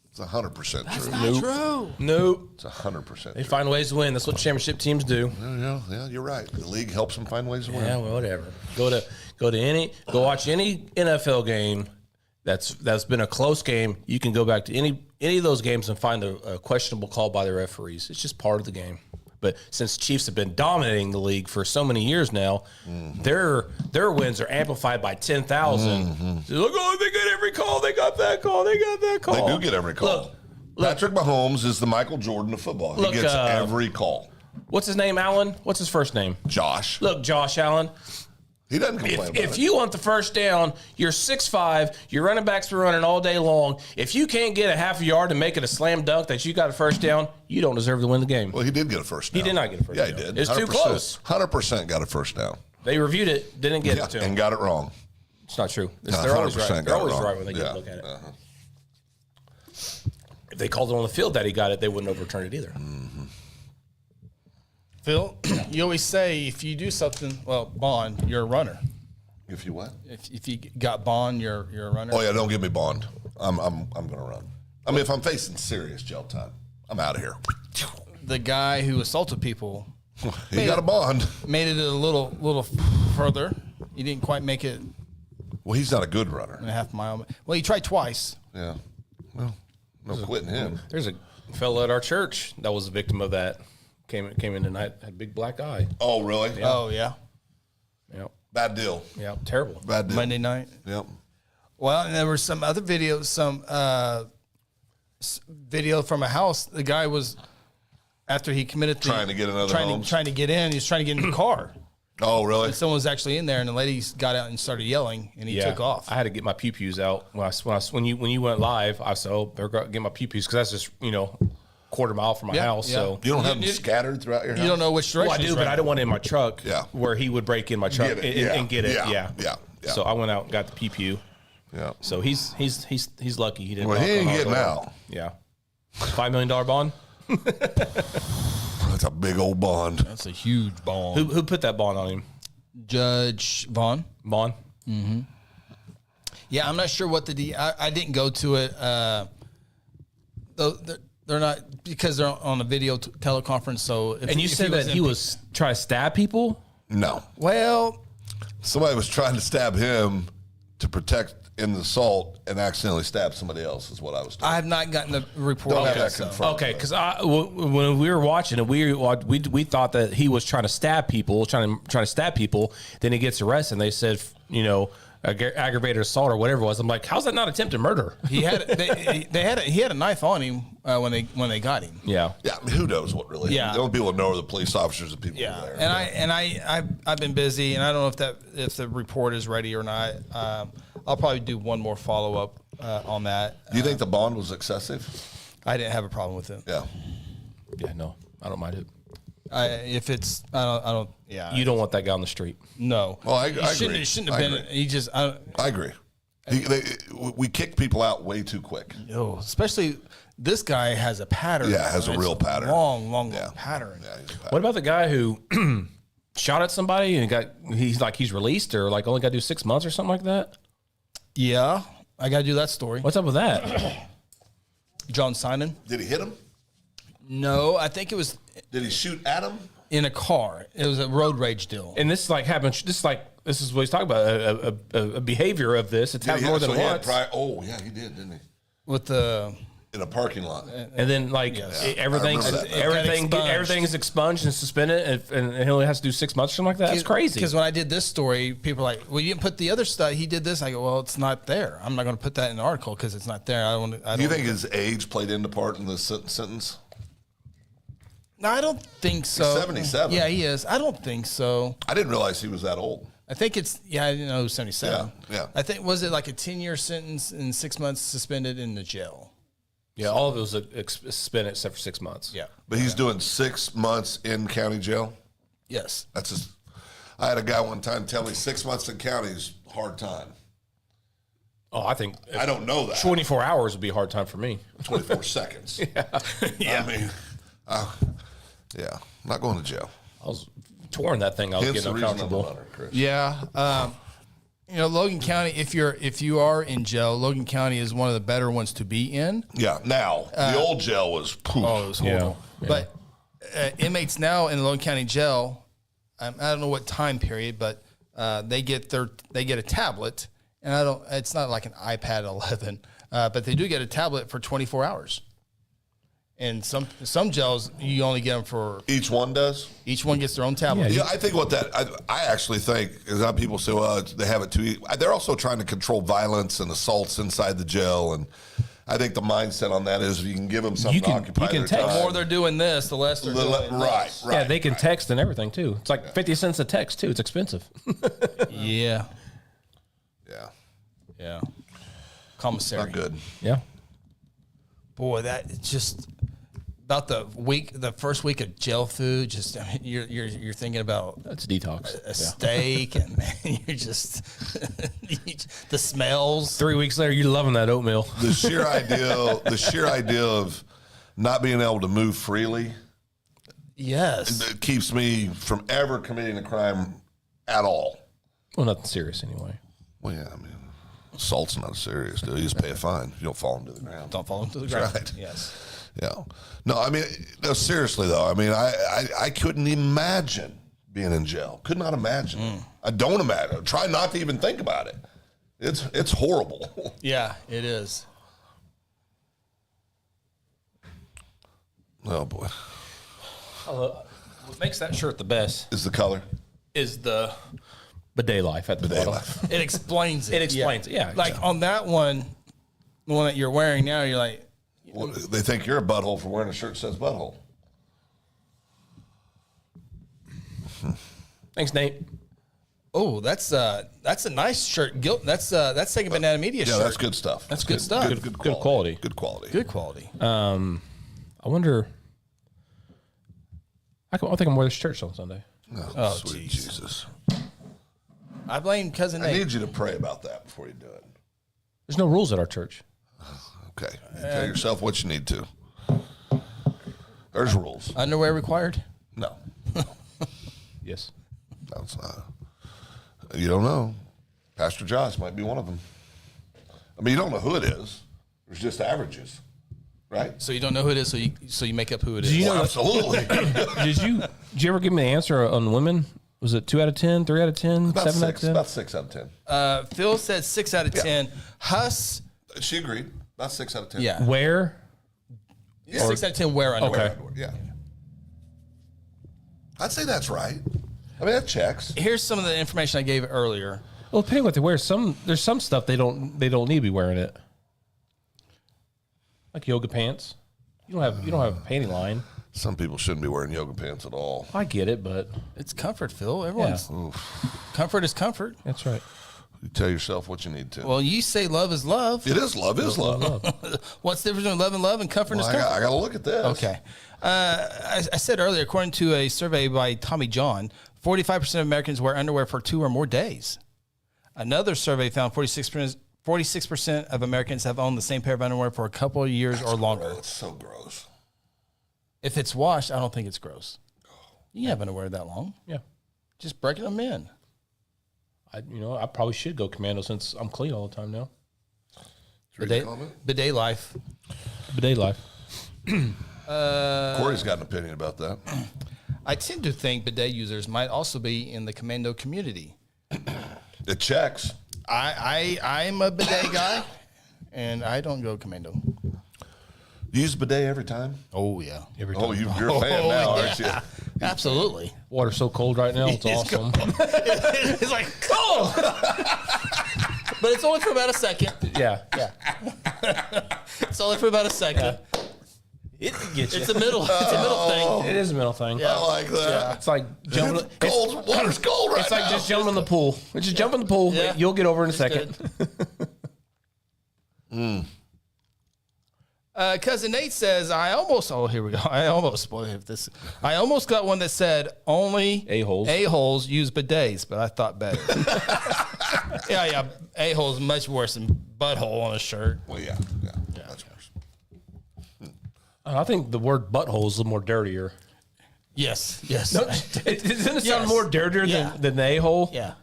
It's 100% true. Not true. Nope. It's 100% They true. find ways to win. That's what championship teams do. Yeah, you're right. The league helps them find ways to win. Yeah, well, whatever. Go watch any NFL game that's been a close game. You can go back to any of those games and find a questionable call by the referees. It's just part of the game. But since Chiefs have been dominating the league for so many years now, their wins are amplified by 10,000. Look, oh, they got every call. They got that call. They got that call. They do get every call. Look, Patrick Mahomes is the Michael Jordan of football. He Look, gets every call. what's his name, Allen? What's his first name? Josh. Look, Josh Allen. He doesn't complain about If it. you want the first down, you're 6'5", your running backs are running all day long. If you can't get a half a yard to make it a slam dunk that you got a first down, you don't deserve to win the game. Well, he did get a first down. He did not get a first Yeah, down. he did. It was too 100%. close. 100% got a first down. They reviewed it, didn't get it to him. And got it wrong. It's not true. Yeah, They're always 100% right. They're got it always wrong. right when they get Yeah. a look at it. If they called it on the field that he got it, they wouldn't overturn it either. Phil, you always say if you do something, well, Bond, you're a runner. If you what? If you got Bond, you're a runner. Oh yeah, don't give me Bond. I'm gonna run. I mean, if I'm facing serious jail time, I'm out of here. The guy who assaulted people He got a Bond. made it a little further. He didn't quite make it Well, he's not a good runner. a half mile. Well, he tried twice. Yeah. Well, no quitting him. There's a fellow at our church that was a victim of that. Came in tonight, had a big black eye. Oh really? Oh yeah, Yep. Bad deal. Yep. Terrible. Bad deal. Monday night. Yep. Well, and there were some other videos, video from a house. The guy was after he committed Trying to get in other homes. trying to get in. He was trying to get in the car. Oh really? And someone was actually in there, and the lady got out and started yelling, and he took off. I had to get my pew-pews out when you went live. I said, "Oh, better go get my pew-pews," because that's just quarter mile from my Yeah, house. yeah. So You don't have You- them scattered throughout your house? You don't know which direction. well, I do, it's but right. I don't want it in my truck. Yeah. where he would break in my truck Get it, and get it. yeah, Yeah. yeah. So I went out and got the pew-pew. Yeah. So he's lucky he didn't. Well, he knock ain't on our getting door. out. Yeah. $5 million bond. That's a big old bond. That's a huge bond. Who put that bond on him? Judge Vaughn. Bond? Yeah, I'm not sure what I didn't go to it. They're not, because they're on a video teleconference. So, And you said that he was trying to stab people? No. well. Somebody was trying to stab him to protect in the assault and accidentally stab somebody else, is what I was told. I have not gotten the report. Don't of have that, that so. confirmed. Okay, because when we were watching it, we thought that he was trying to stab people, trying to stab people. Then he gets arrested, and they said, aggravated assault or whatever it was. I'm like, how's that not attempted murder? He had he had a knife on him when they got him. Yeah. Yeah, I mean, who knows what really? Yeah. The only people that know are the police officers and people Yeah, there. and I've been busy, and I don't know if the report is ready or not. I'll probably do one more follow up on that. Do you think the bond was excessive? I didn't have a problem with it. Yeah. Yeah, no, I don't mind it. If it's I don't yeah. You don't want that guy on the street. No. Well, I He agree. It shouldn't have I been. agree. He just I agree. We kick people out way too quick. especially this guy has a pattern. Yeah, has a It's real pattern. Long Yeah. pattern. Yeah, he's a What about the guy who shot at somebody and he's released or like only got to do 6 months or something like that? Yeah, I got to do that story. What's up with that? John Simon? Did he hit him? No, I think it was Did he shoot at him? in a car. It was a road rage deal. And this like happens. This is what he's talking about. A behavior of this. It's happened more than once. Oh, yeah, he did, didn't he? With the In a parking lot. And then everything's I remember that. everything's expunged and suspended, and he only has to do 6 months or something like that. That's crazy. Because when I did this story, people are like, "Well, you didn't put the other stuff. He did this." I go, "Well, it's not there. I'm not going to put that in the article because it's not there." Do you think his age played into part in the sentence? No, I don't think so. He's 77. Yeah, he is. I don't think so. I didn't realize he was that old. I think it's I didn't know he was 77. Yeah. I think was it like a 10-year sentence and 6 months suspended in the jail. yeah, all of it was suspended except for 6 months. Yeah. But he's doing 6 months in county jail. Yes. That's just. I had a guy one time tell me 6 months in county is hard time. Oh, I think I don't know that. 24 hours would be a hard time for me. 24 seconds. Yeah. I mean, yeah, not going to jail. I was touring that thing. I was Hence getting the reason I'm uncomfortable. a runner, Chris. Yeah. Logan County, if you are in jail, Logan County is one of the better ones to be in. Yeah. Now the old jail was. Poof. Oh, it was horrible. Yeah. But inmates now in Logan County Jail, I don't know what time period, but they get a tablet, and it's not like an iPad 11, but they do get a tablet for 24 hours. And some jails you only get them for Each one does. each one gets their own tablet. Yeah, I think I actually think is that people say, well, they have it too easy. They're also trying to control violence and assaults inside the jail, and I think the mindset on that is if you can give them something to occupy you can their text. time. The more they're doing this, the less they're doing Right. Yeah, they can text and everything too. It's like 50 cents a text too. It's expensive. Yeah, Yeah, yeah. Commissary. not good. Yeah. Boy, that it's just about the first week of jail food. Just you're thinking about That's detox. a steak, and man, you're just the smells. 3 weeks later, you're loving that oatmeal. The sheer idea of not being able to move freely Yes, it keeps me from ever committing a crime at all. Well, nothing serious anyway. Well, yeah, I mean, assault's not serious, dude. You just pay a fine. You don't fall into the ground. don't fall into the That's ground. right. Yes, Yeah. No, I mean, no, seriously though. I mean, I couldn't imagine being in jail. Could not imagine. I don't imagine. Try not to even think about it. It's horrible. yeah, it is. Oh boy. What makes that shirt the best Is the color? is the bidet life at the Bidet bottom. life. It explains it. It explains it, yeah. Like on that one, the one that you're wearing now, you're like, Well, they think you're a butthole for wearing a shirt that says butthole. Thanks, Nate. oh, that's a nice shirt. That's Second Banana Media Yeah, shirt. that's good stuff. That's good stuff. Good quality. Good quality. Good quality. I wonder. I think I'm wearing this church on Sunday. Oh, sweet Jesus. I blame cousin I Nate. need you to pray about that before you do it. There's no rules at our church. Okay. You tell yourself what you need to. There's rules. Underwear required? No, Yes. that's not. You don't know. Pastor Josh might be one of them. I mean, you don't know who it is. There's just averages, right? So you don't know who it is, so you make up who it is. you know Well, absolutely. Did you ever give me the answer on women? Was it 2 out of 10, 3 out of 10, About 7 out of 6. 10? About 6 out of 10. Phil said 6 out of 10. Huss, She agreed. About 6 out of 10. yeah. Where? 6 out of 10 wear underwear. Okay. Yeah. I'd say that's right. I mean, that checks. Here's some of the information I gave earlier. Well, depending what they wear, there's some stuff they don't need to be wearing it. Like yoga pants. You don't have a panty line. Some people shouldn't be wearing yoga pants at all. I get it, but It's comfort, Phil. Everyone's comfort is comfort. that's right. You tell yourself what you need to. Well, you say love is love. It is love. What's the difference between love and love and comfort Well, is comfort? I got to look at this. Okay. I said earlier, according to a survey by Tommy John, 45% of Americans wear underwear for 2 or more days. Another survey found 46% of Americans have owned the same pair of underwear for a couple of years or longer. It's so gross. If it's washed, I don't think it's gross. You can have underwear that long. Yeah. Just breaking them in. I probably should go commando since I'm clean all the time now. Bidet life. Bidet life. Corey's got an opinion about that. I tend to think bidet users might also be in the commando community. It checks. I'm a bidet guy, and I don't go commando. You use bidet every time? Oh, yeah. Every time. Oh, you're a fan now, aren't you? Absolutely. Water's so cold right now. It's awesome. It's like, oh! But it's only for about a second. Yeah. It's only for about a second. It gets you. It's a middle thing. It is a middle thing. I like that. It's like jumping. It's cold. Water's cold right It's like now. just jumping in the pool. Just jump in the pool. Yeah. You'll get over in a second. Cousin Nate says, here we go. I almost got one that said only A-holes use bidets, but I thought better. yeah. A-hole's much worse than butthole on a shirt. Well, yeah. That's worse. I think the word butthole is a little more dirtier. Yes. Doesn't it sound Yes. more dirtier Yeah. than the a-hole? Yeah.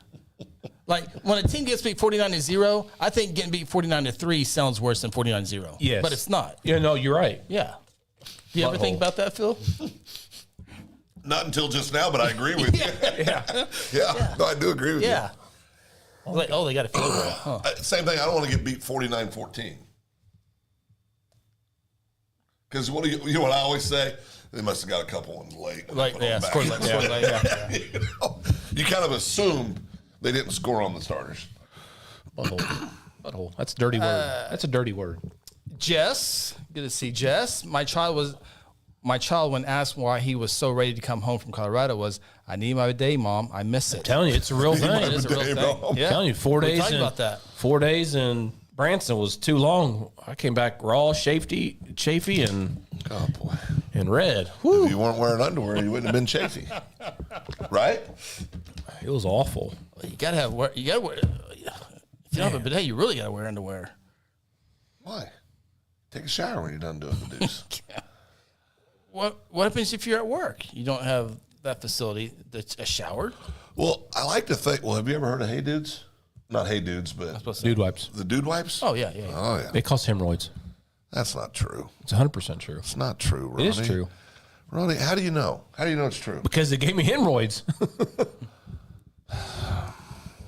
Like when a team gets beat 49-0, I think getting beat 49-3 sounds worse than 49-0. Yes. But it's not. Yeah, no, you're right. Yeah. Do you ever think Butthole. about that, Phil? Not until just now, but I agree with you. Yeah. No, I do agree with Yeah. Like, they got a field goal. Huh. you. Same thing. I don't want to get beat 49-14. Because what I always say? They must have got a couple ones late. Like, Put 'em yeah, back. scored late. Yeah. You kind of assumed they didn't score on the starters. Butthole. That's a dirty word. That's a dirty word. Jess, good to see Jess. My child, when asked why he was so ready to come home from Colorado, was, I need my day, Mom. I miss it. Telling you, it's a real thing. It is a real Day, thing. Mom. Yeah. Telling you, 4 We days. talked about that. 4 days in Branson was too long. I came back raw, chafy, and Oh, boy. and red. If you weren't wearing underwear, you wouldn't have been chafy. Right? It was awful. You gotta have wear. You gotta wear. If you don't have a bidet, you really gotta wear underwear. Why? Take a shower when you're done doing the dudes. What happens if you're at work? You don't have that facility that's a shower. Well, I like to think, have you ever heard of Hey Dudes? Not Hey Dudes, but Dude wipes. the dude wipes? Oh yeah. Oh, yeah. It causes hemorrhoids. That's not true. It's 100% true. It's not true, Ronnie. It is true. Ronnie, how do you know? How do you know it's true? Because it gave me hemorrhoids.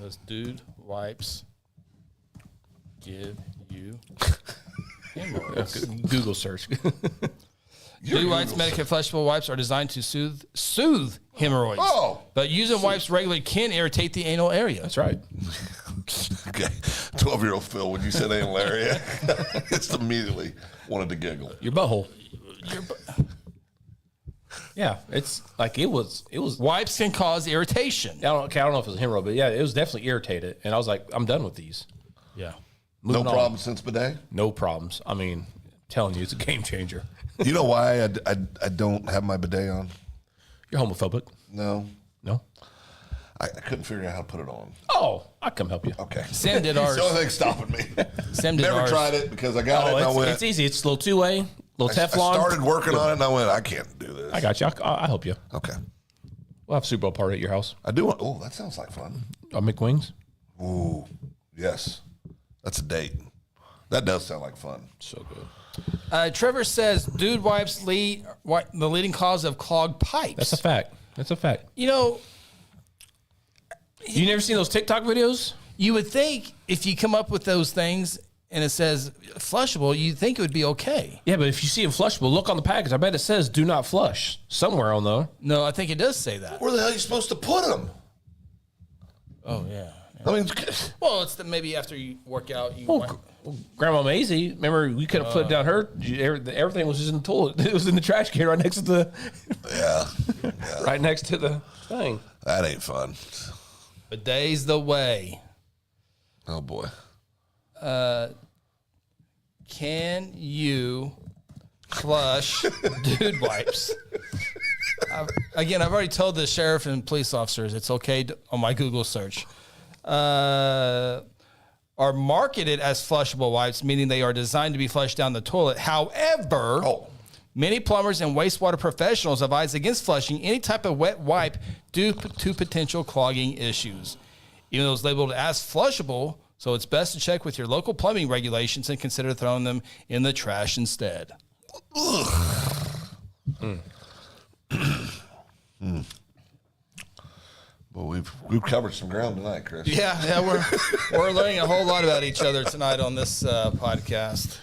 Those dude wipes give you hemorrhoids. Google search. Dude wipes, medicated flushable wipes are designed to soothe hemorrhoids. Oh. But using wipes regularly can irritate the anal area. That's right. Okay. 12-year-old Phil, when you said anal area, just immediately wanted to giggle. Your butthole. Yeah, it's like it was. Wipes can cause irritation. I don't know if it was a hemorrhoid, but yeah, it was definitely irritated. And I was like, I'm done with these. Yeah. No Moving on. problem since bidet? No problems. I mean, telling you, it's a game changer. You know why I don't have my bidet on? You're homophobic. No. No? I couldn't figure out how to put it on. Oh, I'll come help you. Okay. Sam did It's ours. the only thing stopping me. Sam did Never ours. tried it because I got it and I went. It's easy. It's a little two-way. little Teflon. I started working on it, and I went, I can't do this. I got you. I'll help you. Okay. We'll have a Super Bowl party at your house. I do want. Oh, that sounds like fun. I'll make wings. Ooh, yes. That's a date. That does sound like fun. So good. Trevor says, dude wipes the leading cause of clogged pipes. That's a fact. That's a fact. You know, You never seen those TikTok videos? you would think if you come up with those things and it says flushable, you'd think it would be okay. Yeah, but if you see them flushable, look on the package. I bet it says "do not flush" somewhere on there. No, I think it does say that. Where the hell are you supposed to put them? Oh, yeah. I mean, Well, it's maybe after you work out, you wipe. Grandma Maisie, remember we could have put down her. Everything was just in the toilet. It was in the trash can right next to the. yeah, Right next to the thing. that ain't fun. Bidet's the way. Oh boy. Can you flush dude wipes? I've already told the sheriff and police officers it's okay on my Google search. Are marketed as flushable wipes, meaning they are designed to be flushed down the toilet. However, many plumbers and wastewater professionals advise against flushing any type of wet wipe due to potential clogging issues. Even though it's labeled as flushable, so it's best to check with your local plumbing regulations and consider throwing them in the trash instead. Well, we've covered some ground tonight, Chris. Yeah, we're learning a whole lot about each other tonight on this podcast.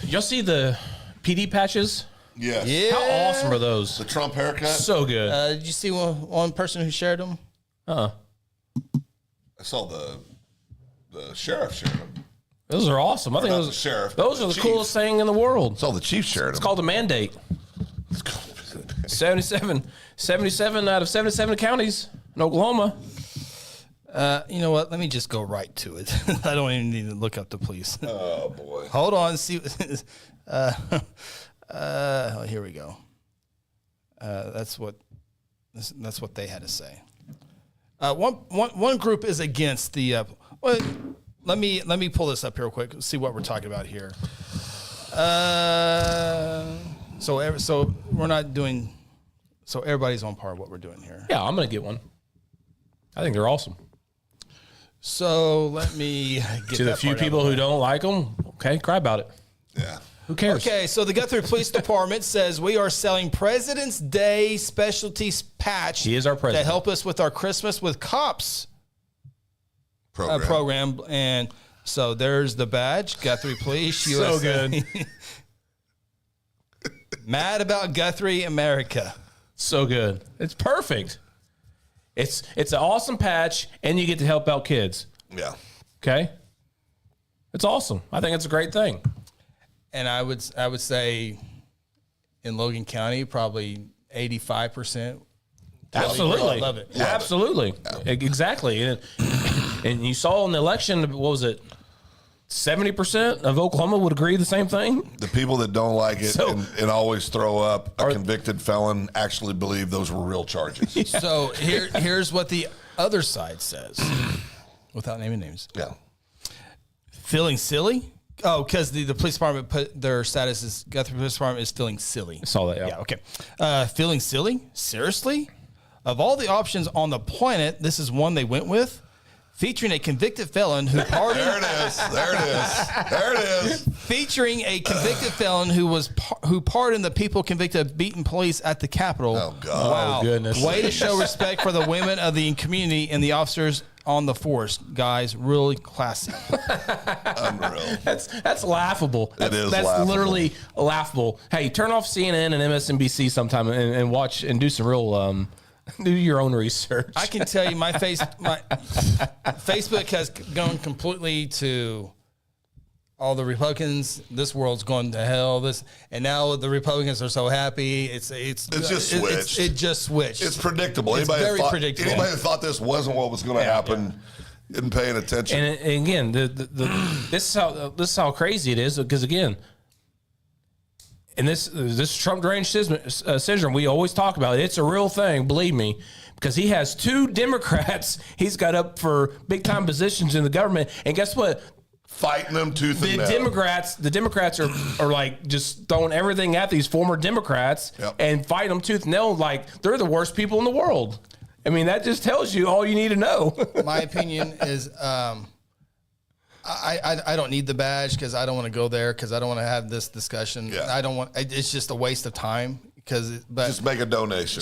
Y'all see the PD patches? Yes. Yeah. How awesome are those? The Trump haircut. So good. Did you see one person who shared them? I saw the sheriff shared them. Those are awesome. I think not those the sheriff, Those but are the the chief. coolest thing in the world. Saw the chief shared them. It's called a mandate. 77 out of 77 counties in Oklahoma. You know what? Let me just go right to it. I don't even need to look up the police. Oh boy. Hold on. See. Here we go. That's what they had to say. One group is against the. Let me pull this up here real quick. See what we're talking about here. So we're not doing. So everybody's on par with what we're doing here. Yeah, I'm going to get one. I think they're awesome. So let me get To the that few part out. people who don't like them, okay, cry about it. Yeah. Who cares? Okay, so the Guthrie Police Department says we are selling President's Day specialty patch. He is our president. To help us with our Christmas with Cops program. And so there's the badge, Guthrie Police USA. So good. Mad about Guthrie America. So good. It's perfect. It's an awesome patch, and you get to help out kids. Yeah. Okay? It's awesome. I think it's a great thing. And I would say in Logan County, probably 85%. Absolutely. Love it. Absolutely. Exactly. And you saw in the election, what was it? 70% of Oklahoma would agree the same thing. The people that don't like it So- and always throw up a convicted felon actually believe those were real charges. So here's what the other side says, without naming names. Yeah. Feeling silly? Oh, because the police department put their status as Guthrie Police Department is feeling silly. I saw that, Yeah, okay. Feeling silly? Seriously? Of all the options on the planet, this is one they went with? Featuring a convicted felon who pardoned. There it is. There it is. There it is. Featuring a convicted felon who pardoned the people convicted of beating police at the Capitol. Oh, God. Wow. Oh, goodness. Way to show respect for the women of the community and the officers on the force, guys. Really classy. Unreal. That's laughable. That's is That's laughable. literally laughable. Hey, turn off CNN and MSNBC sometime and watch and do some real do your own research. I can tell you, my Facebook has gone completely to all the Republicans. This world's going to hell. And now the Republicans are so happy. It's just switched. It just switched. It's predictable. It's Anybody very that thought, predictable. Anybody that thought this wasn't what was going to happen isn't paying attention. And again, this is how crazy it is because again, and this Trump deranged syndrome we always talk about. It's a real thing, believe me, because he has 2 Democrats he's got up for big time positions in the government, and guess what? fighting them tooth and The nail. Democrats are like just throwing everything at these former Democrats Yep. and fighting them tooth and nail. Like they're the worst people in the world. I mean, that just tells you all you need to know. My opinion is I don't need the badge because I don't want to go there because I don't want to have this discussion. Yeah. I don't want. It's just a waste of time but Just make a donation.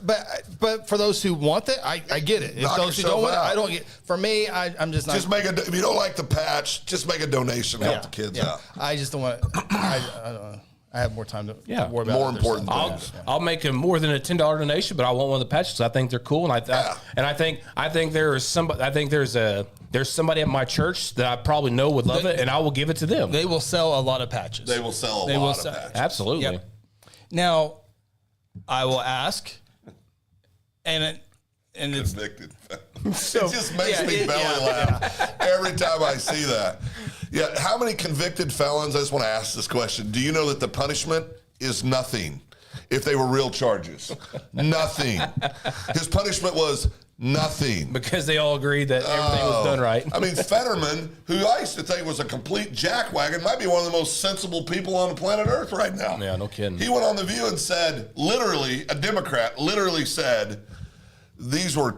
but for those who want it, I get it. If Knock those who yourself don't want it, out. I don't get. For me, I'm just not. Just make if you don't like the patch, just make a donation. Help the kids out. I just don't want. I don't know. I have more time to Yeah. worry about More other important stuff. things. I'll make them more than a $10 donation, but I want one of the patches. I think they're cool, and I think there is somebody. I think there's somebody at my church that I probably know would love it, and I will give it to them. They will sell a lot of patches. They will sell a lot of patches. Absolutely. Yep. Now, I will ask, and it's Convicted. It just makes me belly laugh every time I see that. Yeah, how many convicted felons? I just want to ask this question. Do you know that the punishment is nothing if they were real charges? Nothing. His punishment was nothing. Because they all agreed that everything was done right. I mean, Fetterman, who I used to think was a complete jackwagon, might be one of the most sensible people on the planet Earth right now. Yeah, no kidding. He went on The View and said, literally, a Democrat literally said, these were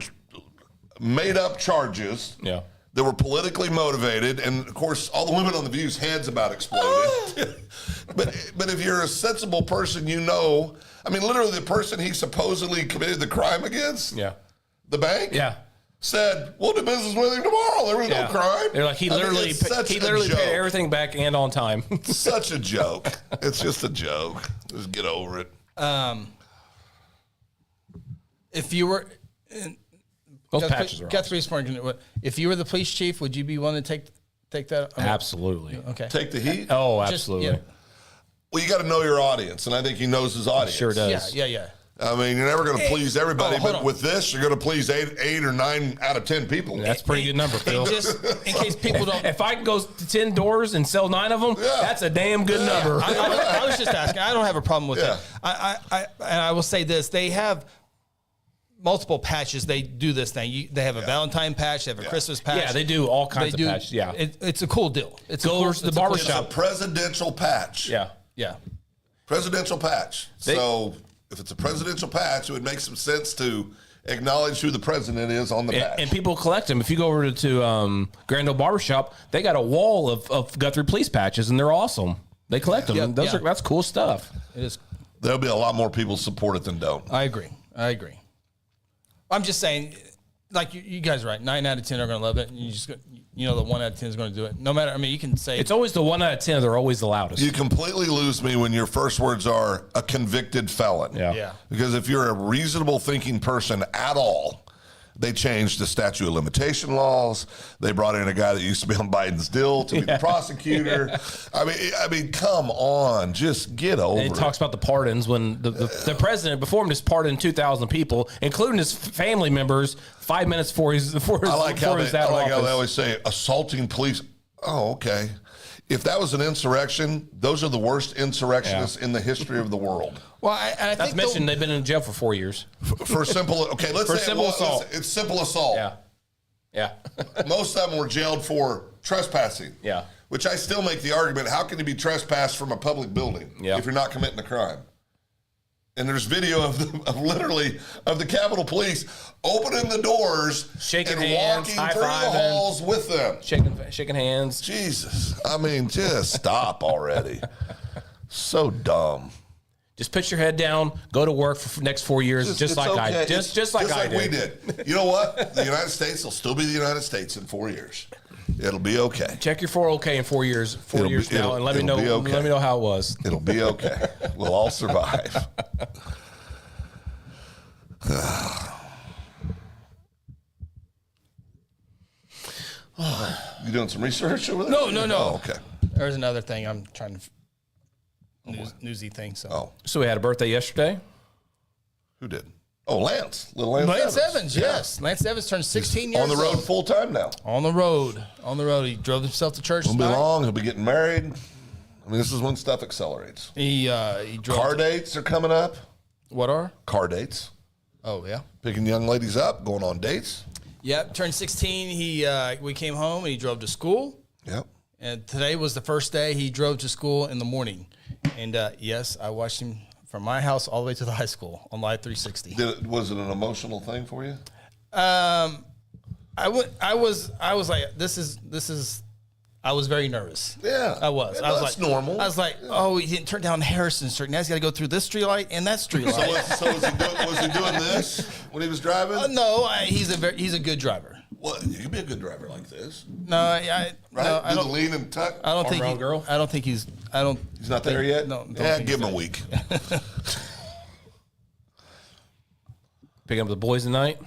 made up charges. Yeah. That were politically motivated, and of course, all the women on The View's heads about exploded. but if you're a sensible person, you know, I mean, literally, the person he supposedly committed the crime against, Yeah. the bank, Yeah. said, "We'll do business with him tomorrow. There was no crime." They're like he literally paid everything back and on time. Such a joke. It's just a joke. Just get over it. if you were. Those patches are Guthrie Sparking. If you were the police chief, would you be willing to take that? I mean, Absolutely. Okay. Take the heat. Oh, Just, absolutely. yeah. Well, you got to know your audience, and I think he knows his audience. Sure does. Yeah. I mean, you're never going to please everybody, hold but on. with this, you're going to please eight or 9 out of 10 people. That's a pretty good number, Phil. Just in case people don't. If I can go to 10 doors and sell 9 of them, that's a damn good number. I was just asking. I don't have a problem with Yeah. it. And I will say this: they have multiple patches. They do this thing. They have a Valentine patch. They have a Christmas patch. Yeah, they do all kinds of patches. Yeah. It's a cool deal. It's Go a cool, over to the it's a cool barbershop. It's a presidential patch. Yeah. Yeah. Presidential patch. So if it's a presidential patch, it would make some sense to acknowledge who the president is on the patch. And people collect them. If you go over to Grand Ole Barbershop, they got a wall of Guthrie police patches, and they're awesome. They collect them. Yeah, yeah. That's cool stuff. It is. There'll be a lot more people support it than don't. I agree. I'm just saying, like you guys are right. 9 out of 10 are going to love it. And the 1 out of 10 is going to do it. No matter. I mean, you can say It's always the 1 out of 10. They're always the loudest. You completely lose me when your first words are a convicted felon. Yeah. Because if you're a reasonable thinking person at all, they changed the statute of limitation laws. They brought in a guy that used to be on Biden's deal to be the prosecutor. I mean, come on, just get over And it. it talks about the pardons when the president before him just pardoned 2,000 people, including his family members, 5 minutes before his I like how out they of office. always say assaulting police. Oh, okay. If that was an insurrection, those are the worst insurrectionists in the history of the world. Well, I Not think to mention they've been in jail for 4 years. For simple, okay, let's For say simple assault. It's simple assault. Yeah. Most of them were jailed for trespassing. Yeah. Which I still make the argument: how can you be trespassed from a public building if you're not committing a crime? And there's video of the Capitol Police opening the doors, Shaking and hands, walking through the high-fiving. halls with them. Shaking hands. Jesus, I mean, just stop already. So dumb. Just put your head down, go to work for the next 4 years, just It's like okay. I It's just like I we did. did. You know what? The United States will still be the United States in 4 years. It'll be okay. Check your 401k in 4 years, It'll be- now, and let me it'll know. be okay. Let me know how it was. It'll be okay. We'll all survive. You doing some research over there? No. Oh, okay. there's another thing I'm trying to newsy thing. So Oh, So we had a birthday yesterday. who did? Oh, Lance. Little Lance, Lance Evans, yes. Lance Evans turned 16 years On the road old. full time now. On the road. He drove himself to church Won't be tonight. long. He'll be getting married. I mean, this is when stuff accelerates. He drove. Car dates are coming up. What are? Car dates. Oh yeah. Picking young ladies up, going on dates. Yep. Turned 16. We came home and he drove to school. Yep. And today was the first day he drove to school in the morning. And yes, I watched him from my house all the way to the high school on Live 360. Was it an emotional thing for you? I was like, this is. I was very nervous. Yeah, I was. Yeah, I was that's like, normal. I was like, oh, he didn't turn down Harrison Street. Now he's got to go through this street light and that street light. So was he doing this when he was driving? No, he's a good driver. Well, you can be a good driver like this, No, right? no, I Do the don't. lean and tuck. I don't think. Arm around girl? I don't think he's. I don't. He's not there yet. No, don't yeah, think give he's him a there. week. Picking up the boys tonight.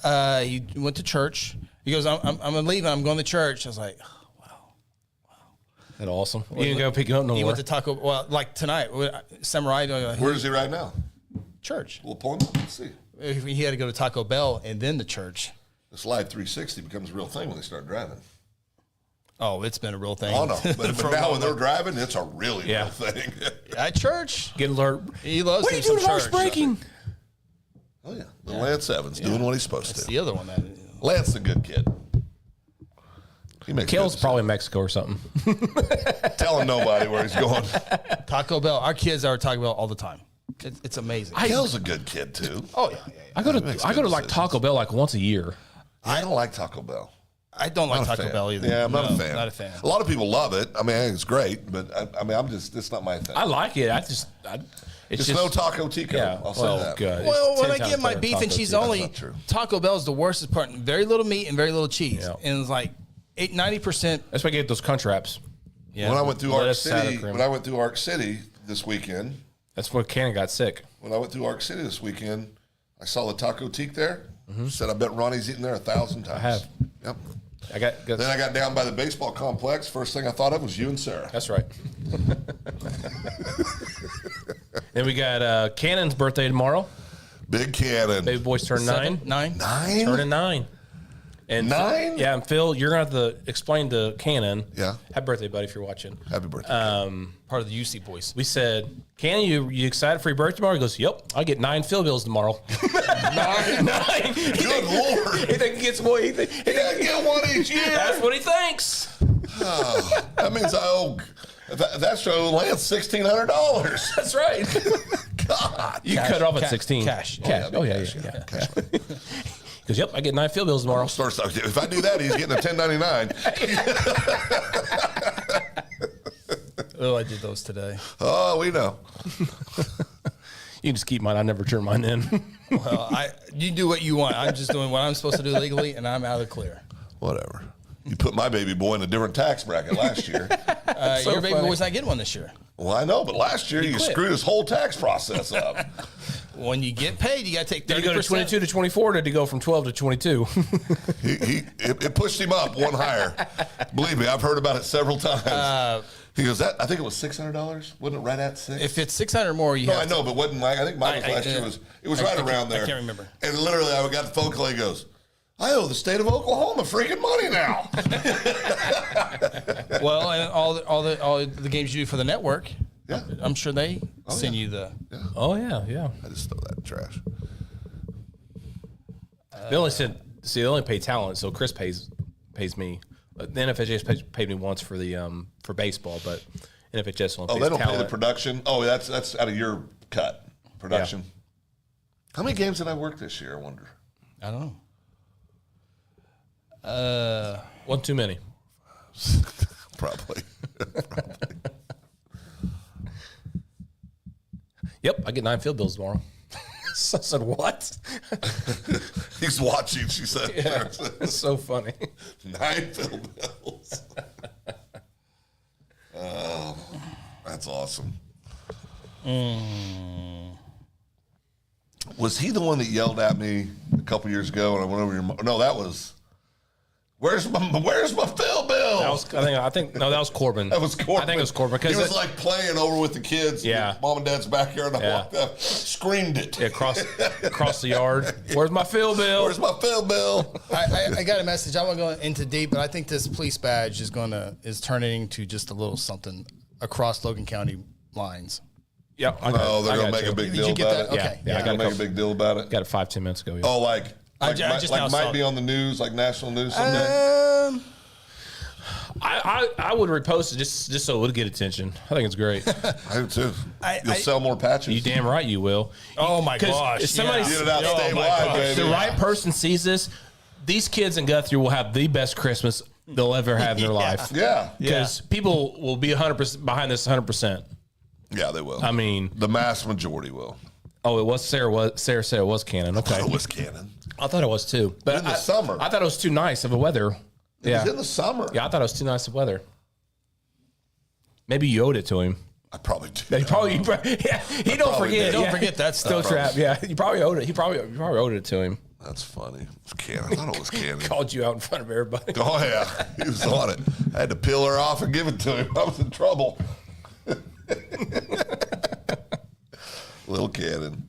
He went to church. He goes, I'm leaving. I'm going to church. I was like, That awesome. You didn't go pick him up no he more. went to Taco. Well, like tonight, Samurai Where is he right now? church. We'll pull him up. Let's see. He had to go to Taco Bell and then to church. This Live 360 becomes a real thing when they start driving. Oh, it's been a real thing. Oh no, but For a now when moment. they're driving, it's a really Yeah. real thing. At church, Get alert. he loves. What are you him doing? some Horse church. breaking. Oh yeah, the Lance Evans doing what he's supposed That's to. the other one. That Lance a good kid. He makes Kale's good probably in Mexico or something. decisions. Telling nobody where he's going. Taco Bell. Our kids are at Taco Bell all the time. It's amazing. Kale's a good kid too. Oh yeah. I go to makes I go good to like decisions. Taco Bell like once a year. I don't like Taco Bell. I don't like Not a Taco fan. Bell either. Yeah, I'm not No, a fan. Not a fan. A lot of people love it. I mean, I think it's great, but I'm just, it's not my thing. I like it. It's It's just no Taco Tico. Yeah, I'll say well, that. good. Well, It's when 10 I times get my better beef than and Taco cheese Tuesday. only, not true. Taco Bell's the worst part. Very little meat and very little cheese. Yeah. And it's like 90%. That's why I get those crunch wraps. Yeah. When I went through Arc Lettuce, sour City, cream. when I went through Arc City this weekend, That's where Cannon got sick. when I went through Arc City this weekend, I saw the Taco Tique there. Said, I bet Ronnie's eaten there 1,000 times. I have. Yep. I got Then I got down by the baseball complex. First thing I thought of was you and Sarah. That's right. Then we got Cannon's birthday tomorrow. Big Cannon. Baby boy's turning 9. 9? 9? Turning 9. And 9? Yeah, and Phil, you're gonna have to explain to Cannon. Yeah. Happy birthday, buddy, if you're watching. Happy birthday. Part of the UC boys. We said, Cannon, you excited for your birthday tomorrow? He goes, yep, I get 9 Phil bills tomorrow. 9? 9. Good Lord. He think he gets more. You gotta get one each year. That's what he thinks. That means I owe that show Lance $1,600. That's right. God. You cut it off at 16. Cash. Cash. Oh, yeah. Cash. He goes, yep, I get 9 Phil bills tomorrow. If I do that, he's getting a 1099. Oh, I did those today. Oh, we know. You can just keep mine. I never turn mine in. Well, you do what you want. I'm just doing what I'm supposed to do legally, and I'm out of the clear. Whatever. You put my baby boy in a different tax bracket last year. So Your baby funny. boy's not getting one this year. Well, I know, but last year you quit. screwed his whole tax process up. When you get paid, you got to take 30%. Did he go to 22 to 24, or did he go from 12 to 22? It pushed him up one higher. Believe me, I've heard about it several times. He goes, I think it was $600. Wasn't it right at 6? If it's 600 more, you No, have I know, but wasn't Mike? I think Mike I- last year it was right around there. I can't remember. And literally, I got the phone call. He goes, I owe the state of Oklahoma freaking money now. Well, and all the games you do for the network, Yeah. I'm sure they send you the. Oh, yeah. I just throw that in the trash. They only said, they only pay talent, so Chris pays me. The NFHS paid me once for the for baseball, but NFHS only Oh, pays they don't talent. pay the production. Oh, that's out of your cut production. How many games did I work this year? I wonder. I don't know. One too many. Probably. Yep, I get 9 field bills tomorrow. So I said, what? He's watching. She said. It's so funny. 9 fill bills. Oh, that's awesome. Was he the one that yelled at me a couple years ago? And I went over your. No, that was. Where's my fill bill? I think that was Corbin. That was Corbin. I think it was Corbin He because was like playing over with the kids. Yeah. Mom and dad's backyard. And I Yeah. walked up, screamed it. across the yard. Where's my field bill? Where's my fill bill? I got a message. I won't go into deep, but I think this police badge is turning into just a little something across Logan County lines. Yeah, Oh, they're gonna make a big Did deal you get about that? it. Okay. Yeah, I They're got gonna make a big deal about it. Got it 5-10 minutes ago. Yeah. Oh, like I just now might saw be it. on the news, like national news someday. I would repost it just so it would get attention. I think it's great. I do too. You'll I- sell more patches. You damn right you will. Oh my 'Cause gosh! if somebody- Get it out Oh, my statewide, gosh. baby. the right person sees this, these kids in Guthrie will have the best Christmas they'll ever have in their life. Yeah. Because people will be 100% behind this 100%. Yeah, they will. I mean, the mass majority will. oh, it was Sarah said it was canon. Okay. It was canon. I thought it was too. But In the summer. I thought it was too nice of a weather. It Yeah. was in the summer. Yeah, I thought it was too nice of weather. Maybe you owed it to him. I probably do. Yeah, he don't probably forget. did. Don't forget that Still stuff. trap. Yeah, you probably owed it. You probably owed it to him. That's funny. It was canon. I thought it was canon. Called you out in front of everybody. Oh, yeah. He was on it. I had to peel her off and give it to him. I was in trouble. Little cannon.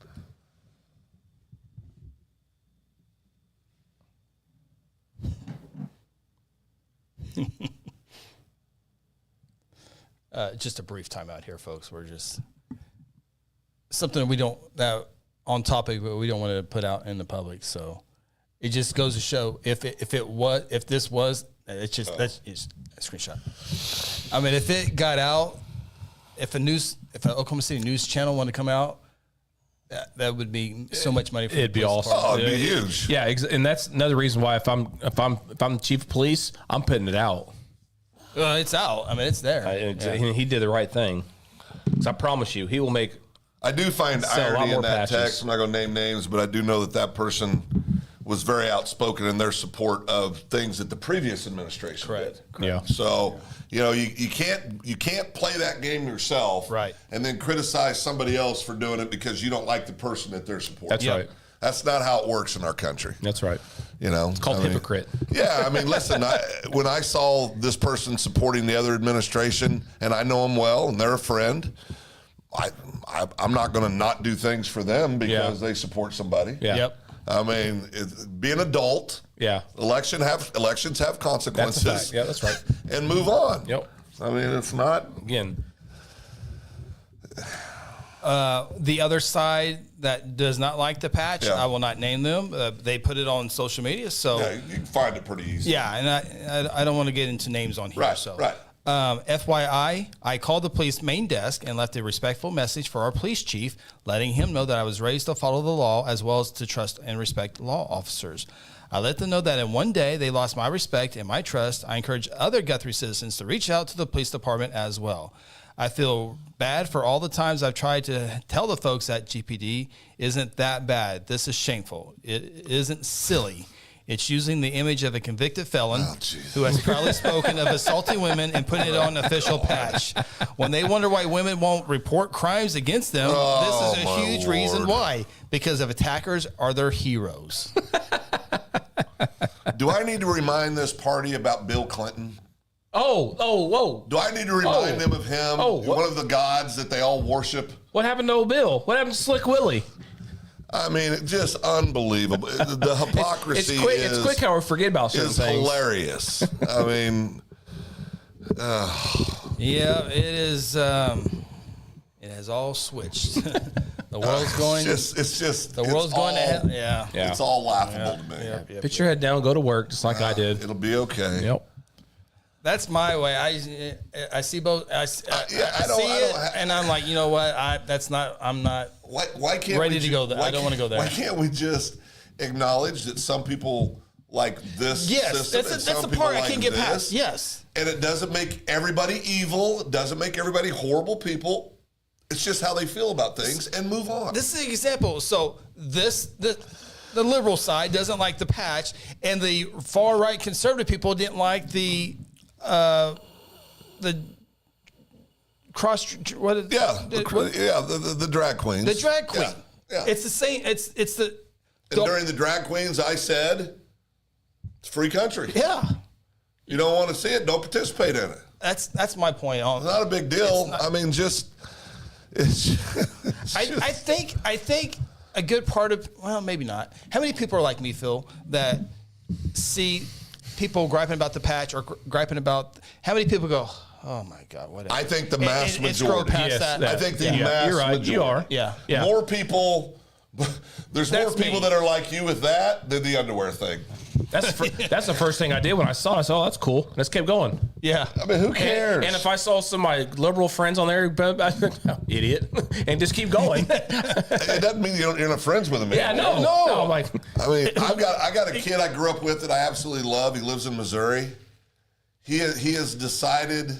Just a brief timeout here, folks. We're just something we don't that on topic, but we don't want to put out in the public. So it just goes to show if this was it's just that's just a screenshot. I mean, if it got out, if an Oklahoma City news channel wanted to come out, that would be so much money. For It'd the be police awesome. department. Oh, it'd be huge. Yeah, and that's another reason why if I'm the chief of police, I'm putting it out. It's out. I mean, it's there. He did the right thing. So I promise you, he will make. I do find Sell a lot irony in more that patches. text. I'm not going to name names, but I do know that person was very outspoken in their support of things that the previous administration Correct. did. Yeah. So you can't play that game yourself, Right. And then criticize somebody else for doing it because you don't like the person that they're supporting. That's right. That's not how it works in our country. That's right. It's called hypocrite. Yeah, I mean, listen, when I saw this person supporting the other administration, and I know them well, and they're a friend, I'm not going to not do things for them because they support somebody. Yeah. Yep. I mean, be an adult. Yeah. Elections have That's consequences. a fact. Yeah, that's right. And move on. Yep. I mean, it's not. Again, The other side that does not like the patch, Yeah. I will not name them. They put it on social media, so Yeah, you can find it pretty easy. yeah, and I don't want to get into names on here. Right, So, right. FYI, I called the police main desk and left a respectful message for our police chief, letting him know that I was raised to follow the law as well as to trust and respect law officers. I let them know that in one day they lost my respect and my trust. I encourage other Guthrie citizens to reach out to the police department as well. I feel bad for all the times I've tried to tell the folks at GPD isn't that bad. This is shameful. It isn't silly. It's using the image of a convicted felon who has proudly spoken of assaulting women and putting it on an official patch. When they wonder why women won't report crimes against them, this is a my huge reason Lord. why. Because of attackers are their heroes. Do I need to remind this party about Bill Clinton? whoa. Do I need to remind them of him? Oh, what? One of the gods that they all worship? What happened to old Bill? What happened to Slick Willie? I mean, it's just unbelievable. The hypocrisy It's quick how we forget about certain is things. hilarious. I mean, Yeah, it is. It has all switched. The world's going. it's just The world's going to hell. Yeah. Yeah. It's all laughable to me. Yep. Put your head down, go to work, just like I did. It'll be okay. Yep. That's my way. I see both. I see it, and I'm like, you know what? I'm not. Why can't Ready we to go there. I don't wanna go there. Why can't we just acknowledge that some people like this Yes, system and that's some the people part I like can't get this? past. Yes. And it doesn't make everybody evil. It doesn't make everybody horrible people. It's just how they feel about things and move on. This is an example. So the liberal side doesn't like the patch, and the far right conservative people didn't like the cross. What? The drag queens. The drag queen. Yeah. It's the same. It's the. And during the drag queens, I said, it's a free country. Yeah. You don't want to see it, don't participate in it. That's my point. On Not a big deal. I mean, it's I think a good part of, well, maybe not. How many people are like me, Phil, that see people griping about the patch or griping about, how many people go, oh my God, whatever. I think the mass and scroll majority. past Yes, that. I think the Yeah, mass you're right. majority. You are. Yeah. Yeah. More people There's more That's people me. that are like you with that than the underwear thing. That's the first thing I did when I saw it. I said, oh, that's cool. Let's keep going. Yeah. I mean, who cares? And if I saw some of my liberal friends on there, idiot, and just keep going. It doesn't mean you're not friends with them. Yeah, anymore. no. I'm like, I mean, I got a kid I grew up with that I absolutely love. He lives in Missouri. He has decided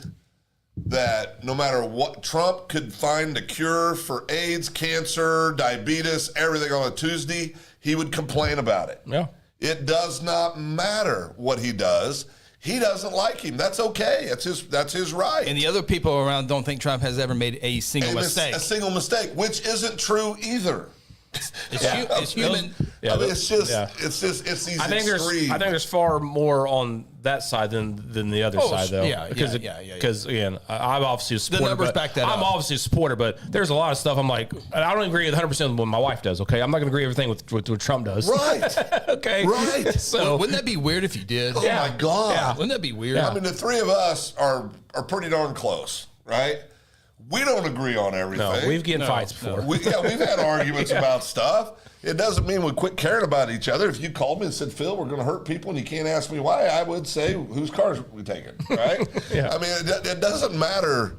that no matter what, Trump could find a cure for AIDS, cancer, diabetes, everything on a Tuesday, he would complain about it. yeah. It does not matter what he does. He doesn't like him. That's okay. That's his right. And the other people around don't think Trump has ever made a single And mistake. a single mistake, which isn't true either. It's human. Yeah, I mean, it's these I think there's far more on that side than the other Oh, side, though. yeah. Because again, I'm obviously a supporter. numbers but back that I'm up. obviously a supporter, but there's a lot of stuff I'm like, I don't agree with 100% with what my wife does. Okay, I'm not going to agree with everything with what Trump does. Right. Okay. Right. So Wouldn't that be weird if you did? Oh my God. Wouldn't that be weird? I mean, the three of us are pretty darn close, right? We don't agree on everything. no, we've getting fights before. We've had arguments about stuff. It doesn't mean we quit caring about each other. If you called me and said, Phil, we're going to hurt people and you can't ask me why, I would say, whose cars are we taking, right? Yeah. I mean, it doesn't matter.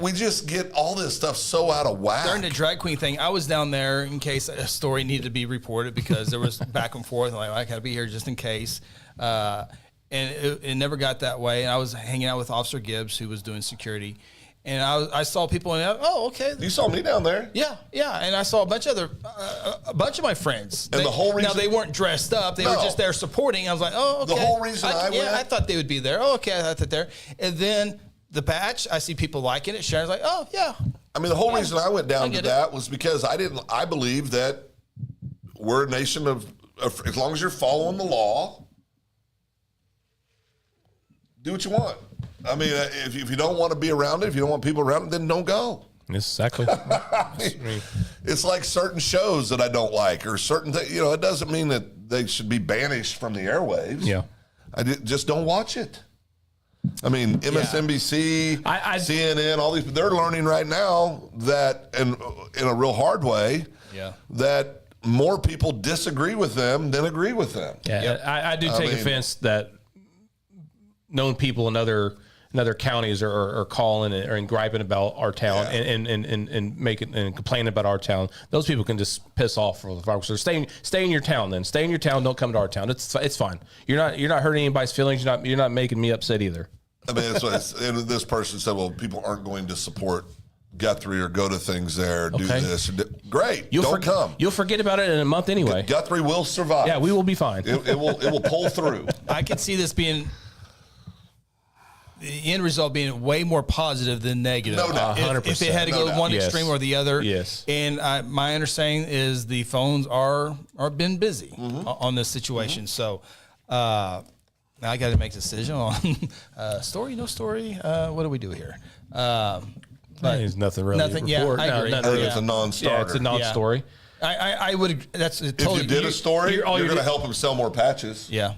We just get all this stuff so out of whack. During the drag queen thing, I was down there in case a story needed to be reported because there was back and forth. Like, I got to be here just in case. And it never got that way. And I was hanging out with Officer Gibbs, who was doing security. And I saw people and oh, okay. You saw me down there. Yeah. And I saw a bunch of my friends. And the whole reason- now they weren't dressed up; they were No. just there supporting. I was like, oh, okay. The whole reason I went- I thought they would be there. Oh, okay, I thought that there. And then the patch, I see people liking it, sharing. I was like, oh yeah. I mean, the whole reason I went down to get it. that was because I believe that we're a nation of as long as you're following the law, do what you want. I mean, if you don't want to be around it, if you don't want people around it, then don't go. Exactly. It's like certain shows that I don't like or certain things. You know, it doesn't mean that they should be banished from the airwaves. Yeah. Just don't watch it. I mean, MSNBC, CNN, all these, they're learning right now that, and in a real hard way, that more people disagree with them than agree with them. Yeah, I do take offense that known people in other counties are calling and griping about our town and making and complaining about our town. Those people can just piss off for the farmers. So stay in your town then. Stay in your town. Don't come to our town. It's fine. You're not hurting anybody's feelings. You're not making me upset either. I mean, that's what and this person said, well, people aren't going to support Guthrie or go to things there, do this. Great. Don't come. You'll forget about it in a month anyway. Guthrie will survive. Yeah, we will be fine. It will pull through. I could see this being the end result being way more positive than negative. No doubt. If it had to No go doubt. one Yes. extreme or the other. Yes. And my understanding is the phones are been busy on this situation. So now I got to make a decision on story, no story. What do we do here? But There's nothing really. nothing. To Yeah, report. I No, agree. nothing. I think it's a non-starter. Yeah, it's a non-story. I would. That's totally. If you did a story, you're going to doing- help him sell more patches. Yeah.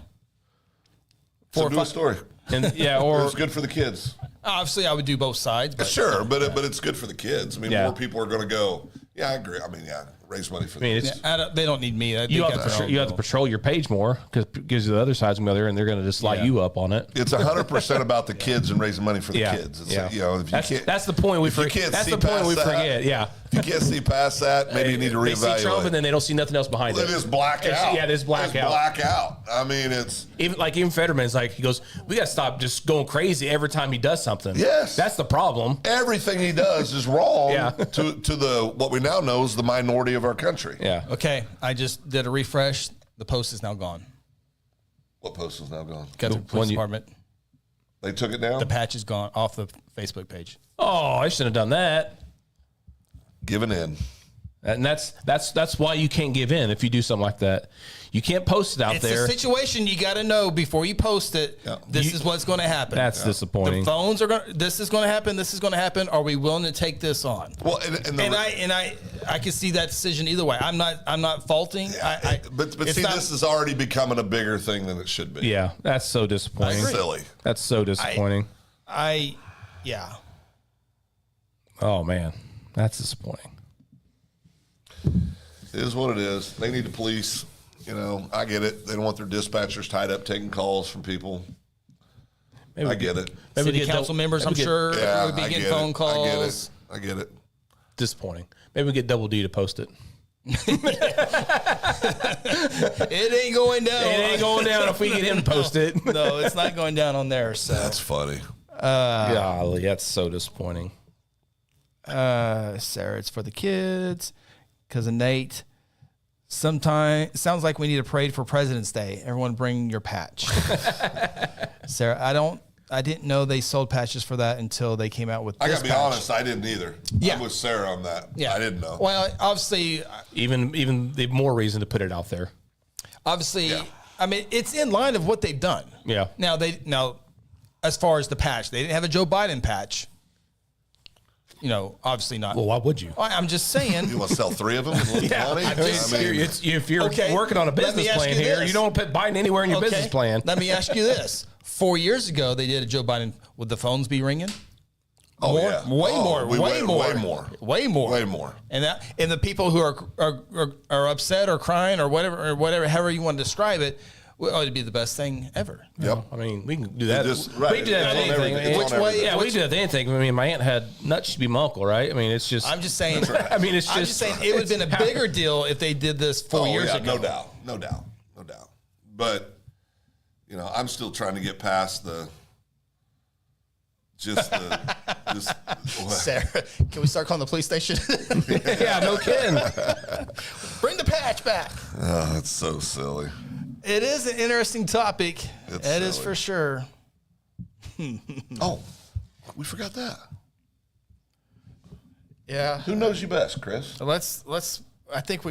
So do a story. And yeah, Or or it's good for the kids. Obviously, I would do both sides. But Sure, but it's good for the kids. I mean, Yeah. more people are going to go, yeah, I agree. I mean, raise money for the I mean, kids. it's they don't need me. They you got have, their to, own you have to deal. patrol your page more because it gives you the other side's go there and they're going to just light you up on it. It's 100% about the kids and raising money for the Yeah, kids. It's yeah. like, you know, if you That's the point we if you forget. can't That's see the point past we that, forget. Yeah, If you can't see past that, maybe you need to They see Trump and reevaluate. then they don't see nothing else behind They it. just black It's- out. Yeah, they just black out. Black out. I mean, it's Even Fetterman's like, he goes, we got to stop just going crazy every time he does something. Yes. That's the problem. everything he does is wrong Yeah. to the what we now know is the minority of our country. Yeah. Okay, I just did a refresh. The post is now gone. What post is now gone? Got the one police you- department. They took it down. The patch is gone off the Facebook page. Oh, I shouldn't have done that. Giving in. And that's why you can't give in if you do something like that. You can't post it out It's there. a situation you got to know before you post it. Yeah. This is what's going to happen. That's disappointing. The phones are going. This is going to happen. This is going to happen. Are we willing to take this on? Well, and I can see that decision either way. I'm not faulting. but it's see, not- this is already becoming a bigger thing than it should be. Yeah, that's so disappointing. Silly. That's so disappointing. Yeah. Oh man, that's disappointing. It is what it is. They need the police. You know, I get it. They don't want their dispatchers tied up taking calls from people. I get it. City council members, I'm sure, Yeah, would be I getting get phone it. calls. I get it. Disappointing. Maybe we get Double D to post it. It ain't going down. It ain't going down if we get him to post it. No, it's not going down on there. So That's funny. Golly, that's so disappointing. Sarah, it's for the kids. Cousin Nate. Sometimes sounds like we need a parade for President's Day. Everyone bring your patch. Sarah, I didn't know they sold patches for that until they came out with this I gotta be patch. honest, I didn't either. Yeah. I'm with Sarah on that. Yeah. I didn't know. Well, obviously, Even the more reason to put it out there. Yeah. I mean, it's in line of what they've done. Yeah. Now, as far as the patch, they didn't have a Joe Biden patch. You know, obviously not. Well, why would you? I'm just saying. You want to sell 3 of them? With a little money? If you're Okay, working on a let me business ask plan you here, this. you don't put Biden anywhere in your business plan. Let me ask you this: 4 years ago, they did a Joe Biden. Would the phones be ringing? Oh, More? yeah. Way Oh, more. we- Way more. Way more. Way more. Way more. And the people who are upset or crying or whatever, however you want to describe it, would be the best thing ever. Yep. I mean, we can do that. Just- We right. can do that It's with on anything. everything. It's Which on way- everything. Yeah, we do that with anything. I mean, my aunt had nuts to be my uncle, right? I mean, it's just. I'm just saying. I mean, it's just. I'm just saying it would have been a bigger deal if they did this 4 years yeah, ago. No doubt. But, you know, I'm still trying to get past just Sarah, can we start calling the police station? Yeah, no kidding. Bring the patch back. Oh, it's so silly. It is an interesting topic. It's It is silly. for sure. Oh, we forgot that. Yeah. Who knows you best, Chris? So let's. I think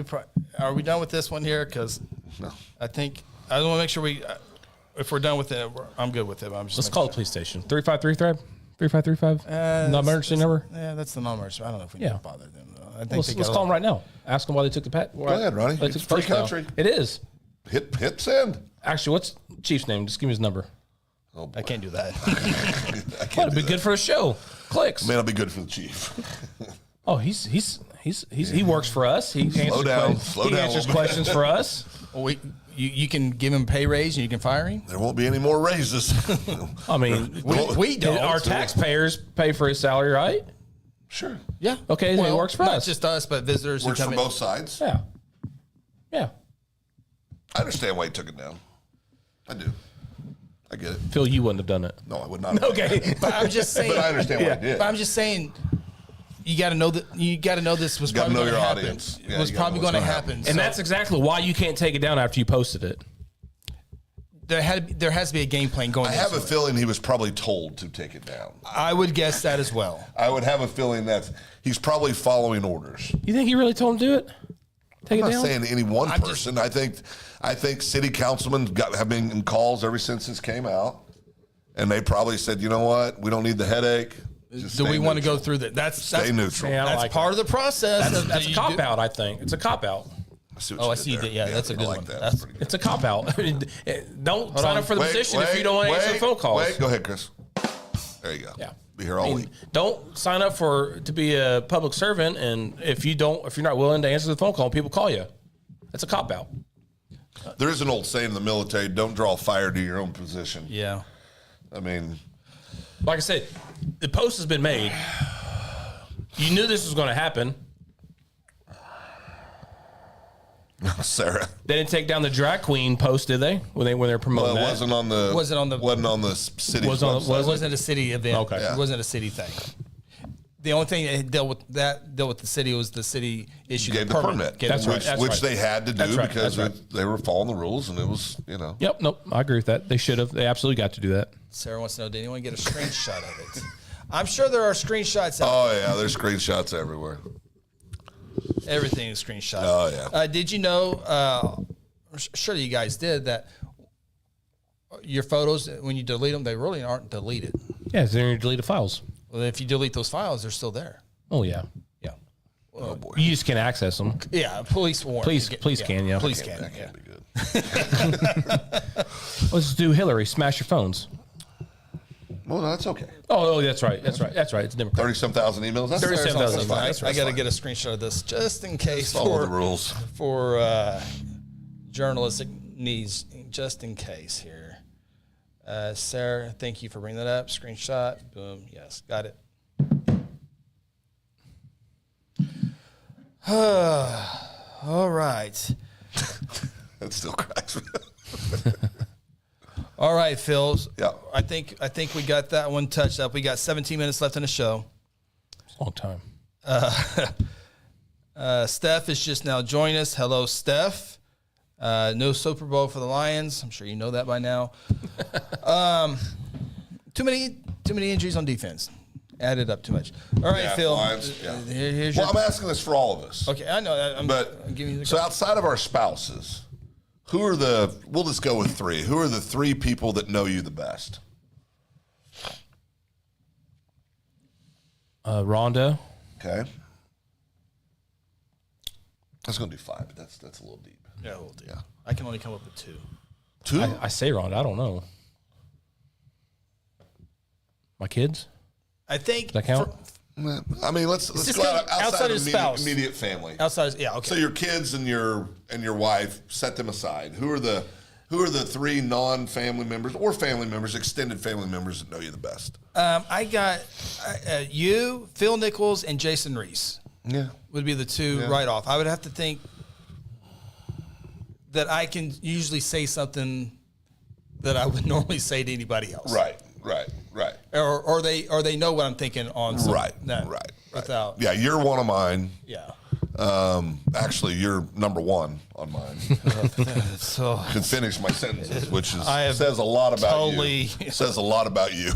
are we done with this one here? Because No. I want to make sure if we're done with it, I'm good with it. I'm just. Let's making call the police station. 3535? 3535? Not emergency number? Yeah, that's the non-emergency. I don't know if we need Yeah. to bother them though. I think Let's call them right now. Ask them why they took the pat. Go ahead, Ronnie. It's free country. It is. Hit send. Actually, what's Chief's name? Just give me his number. I can't do that. That'd be good for the show. Clicks. Man, it'll be good for the chief. Oh, he works for us. He answers down. que- Slow he down a answers little bit. questions for us. Well, you can give him a pay raise and you can fire him. There won't be any more raises. I mean, We don't. our taxpayers pay for his salary, right? Sure. Yeah. Okay, then it works for not us. just us, but visitors Works who for come in. both sides. Yeah. Yeah. I understand why he took it down. I do. I get it. Phil, you wouldn't have done it. No, I would not. Okay. But I'm just saying. But I understand why he did. But I'm just saying. You got to know that. You got to know this was gotta probably know going to your happen. audience. It Yeah, was you gotta probably know what's going to gonna happen. happen. So And that's exactly why you can't take it down after you posted it. there has to be a game plan going. I have a into it. feeling he was probably told to take it down. I would guess that as well. I would have a feeling that he's probably following orders. You think he really told him to do it? Take I'm it not down? saying any one I'm person. I think city councilmen have been in calls ever since this came out, and they probably said, you know what, we don't need the headache. Just Do stay we want to go neutral. through that? Stay neutral. Yeah, I That's like part of the process. That's a cop out, I think. It's a cop out. Oh, I see that. Yeah, that's a good I like one. that. That's- Pretty good. It's a cop out. Don't sign up for the position if you don't want to answer phone calls. Wait, go ahead, Chris. There you go. Yeah. Be here all week. Don't sign up to be a public servant, and if you're not willing to answer the phone call, people call you. That's a cop out. There is an old saying in the military: "Don't draw fire to your own position." Yeah. I mean, Like I said, the post has been made. You knew this was going to happen. Sarah. They didn't take down the drag queen post, did they? When they're Well, promoting it that? wasn't on the city. Was on- It wasn't a city event. Okay. It Yeah. wasn't a city thing. The only thing that dealt with the city was the city issued Gave the permit, Gave That's the right. which, permit. That's they had to do That's right. because That's right. they were following the rules, and it was Yep, nope, I agree with that. They should have. They absolutely got to do that. Sarah wants to know, did anyone get a screenshot of it? I'm sure there are screenshots out. Oh yeah, there's screenshots everywhere. Everything is screenshot. Oh, yeah. Did you know? Surely you guys did that. Your photos, when you delete them, they really aren't deleted. Yeah, they're in your deleted files. Well, if you delete those files, they're still there. Oh yeah, Yeah. Oh boy, you just can't access them. Yeah. Police warrant. Please can, yeah. Police that can. can't Yeah. be good. Let's do Hillary. Smash your phones. Well, no, that's okay. Oh, that's right. That's right. It's Democrat. 30-some thousand emails. That's 37,000. that's fine. That's I got to get a screenshot of this just in case Follow the rules. for journalistic needs, just in case here. Sarah, thank you for bringing that up. Screenshot. Boom. Yes, got it. All right. That still cracks me. All right, Phil. Yeah. I think we got that one touched up. We got 17 minutes left in the show. Long time. Steph is just now joining us. Hello, Steph. No Super Bowl for the Lions. I'm sure you know that by now. Too many injuries on defense. Added up too much. All right, Yeah, Phil. Lions, yeah. Here's Well, your. I'm asking this for all of us. Okay, I know. I'm But giving you the so outside of our spouses, who are we'll just go with 3. Who are the 3 people that know you the best? Rhonda. Okay. I was going to do 5, but that's a little deep. Yeah, we'll do. I can only come up with 2. 2? I say Rhonda. I don't know. My kids. I think. Does that count? I mean, let's just go go outside of immediate, spouse. immediate family. Outside, yeah, okay. So your kids and your wife, set them aside. Who are the 3 non-family members or family members, extended family members that know you the best? I got you, Phil Nichols, and Jason Reese Yeah. would be the 2 right off. I would have to think that I can usually say something that I would normally say to anybody else. Right. Or they know what I'm thinking on something. Right. Without. Yeah, you're one of mine. Yeah. Actually, you're number 1 on mine. So Can finish my sentences, which I have says a lot about totally- you. Says a lot about you.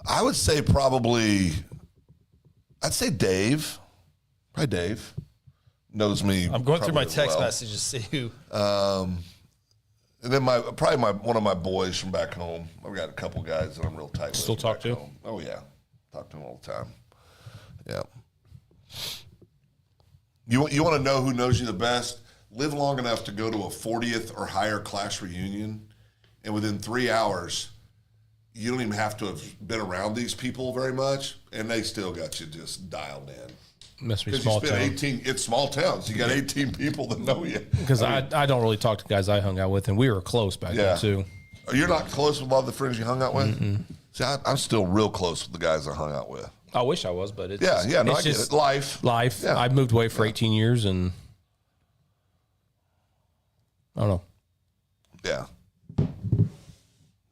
I would say I'd say Dave. Probably Dave knows me. I'm going through my probably as text well. messages to see who. And then one of my boys from back home. I've got a couple guys that I'm real tight with. Still from talk back to? home. Oh yeah, talk to them all the time. Yeah. You want to know who knows you the best? Live long enough to go to a 40th or higher class reunion, and within 3 hours, you don't even have to have been around these people very much, and they still got you just dialed in. Must be Because you small spent town. 18. It's small towns. You got 18 people that know you. Because I don't really talk to guys I hung out with, and we were close back then too. You're not close with a lot of the friends you hung out with? See, I'm still real close with the guys I hung out with. I wish I was, but it's No, it's I get just it. Life. Yeah. I moved away for 18 years, and I don't know. Yeah.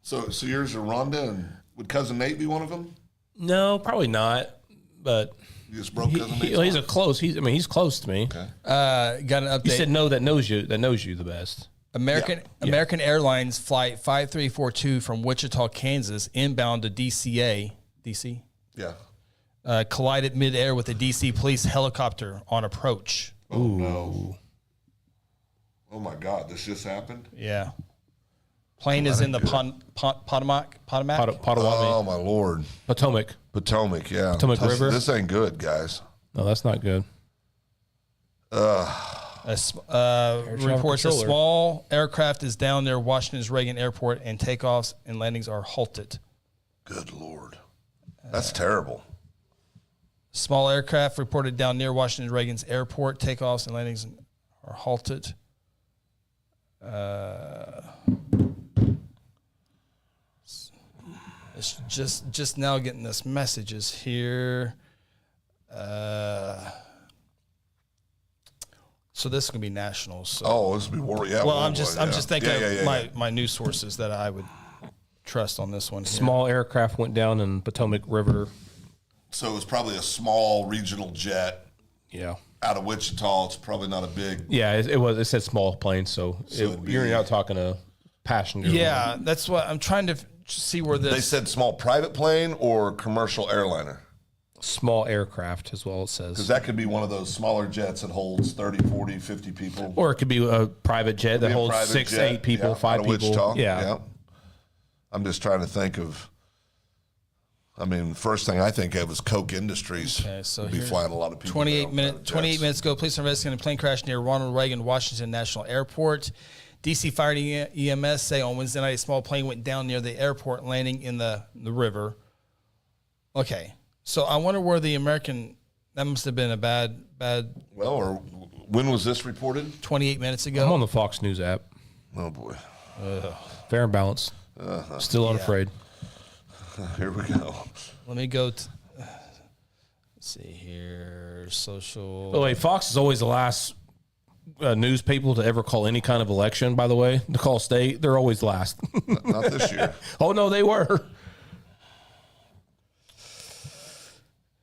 So yours are Rhonda, and would Cousin Nate be one of them? No, probably not. But You just broke Cousin Nate's he's heart? a close. He's close to me. Okay. Got an update. You said no. That knows you the best. American Airlines flight 5342 from Wichita, Kansas, inbound to DC, Yeah. collided midair with a DC police helicopter on approach. Oh, no. Oh, my God. This just happened? Yeah. Plane is in the Potomac. Potawatomi, Oh, my Lord. Potomac. Potomac, yeah. Potomac River? This ain't good, guys. No, that's not good. Reports a controller. small aircraft is down near Washington's Reagan Airport and takeoffs and landings are halted. Good Lord. That's terrible. Small aircraft reported down near Washington Reagan's airport. Takeoffs and landings are halted. It's just now getting this messages here. So this is gonna be national. So Oh, this would be war. Yeah. well, I'm worldwide, just yeah. thinking Yeah, of yeah. my news sources that I would trust on this one. Here. Small aircraft went down in Potomac River. So it was probably a small regional jet Yeah. out of Wichita. It's probably not a big. Yeah, it was. It said small plane, so, it'd you're be- not talking a passenger. Yeah, that's what I'm trying to see where this. They said small private plane or commercial airliner. Small aircraft as well, it Because says. that could be one of those smaller jets that holds 30, 40, 50 people. Or it could be a private jet that Be a holds private 6, jet, 8 people, yeah, 5 out of people. Wichita. Yeah. I'm just trying to think of. I mean, first thing I think of is Koch Industries. Okay, so would be here- flying a lot of people. 28 down minutes. private 28 jets. minutes ago, police are investigating a plane crash near Ronald Reagan Washington National Airport. DC Fire and EMS say on Wednesday night a small plane went down near the airport, landing in the river. Okay, so I wonder where the American. That must have been a bad. Well, or when was this reported? 28 minutes ago. I'm on the Fox News app. Oh boy, Fair and balanced. Still unafraid. here we go. Let me go. Let's see here. Social. By the way, Fox is always the last news people to ever call any kind of election. By the way, to call state, they're always last. Not this year. Oh no, they were.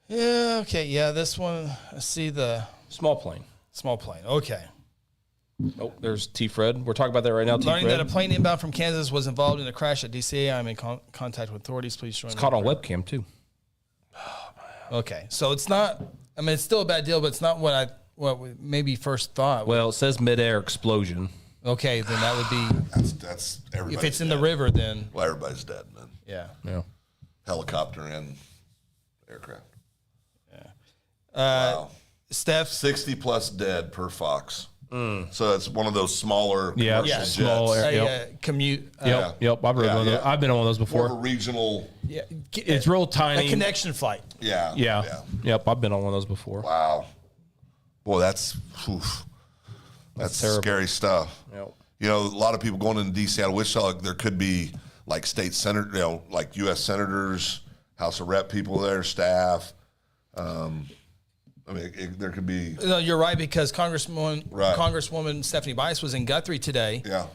Yeah. Okay. Yeah. This one. I see the Small plane. small plane. Okay. Oh, there's T. Fred. We're talking about that right now. T. Learning Fred. that a plane inbound from Kansas was involved in a crash at DCA. I'm in contact with authorities. Please join me. Caught on webcam too. Okay. So it's not. I mean, it's still a bad deal, but it's not what we maybe first thought. Well, it says midair explosion. Okay. Then that would be. That's everybody. If it's in the river, then well, everybody's dead, man. yeah. Yeah. Helicopter and aircraft. Uh, Wow. Steph. 60 plus dead per Fox. So it's one of those smaller Yeah, commercial yeah, jets. small air. Yep. Commute. Yep. I've been on one of those More of a before. regional. Yeah. It's real tiny. A connection flight. Yeah. Yeah. Yep. I've been on one of those before. Wow. Boy, that's terrible. scary stuff. Yep. You know, a lot of people going into D.C. out of Wichita, there could be like state senator, like U.S. senators, House of Rep people there, staff. I mean, there could be. No, you're right, because Congresswoman Right. Stephanie Bice was in Guthrie today. Yeah.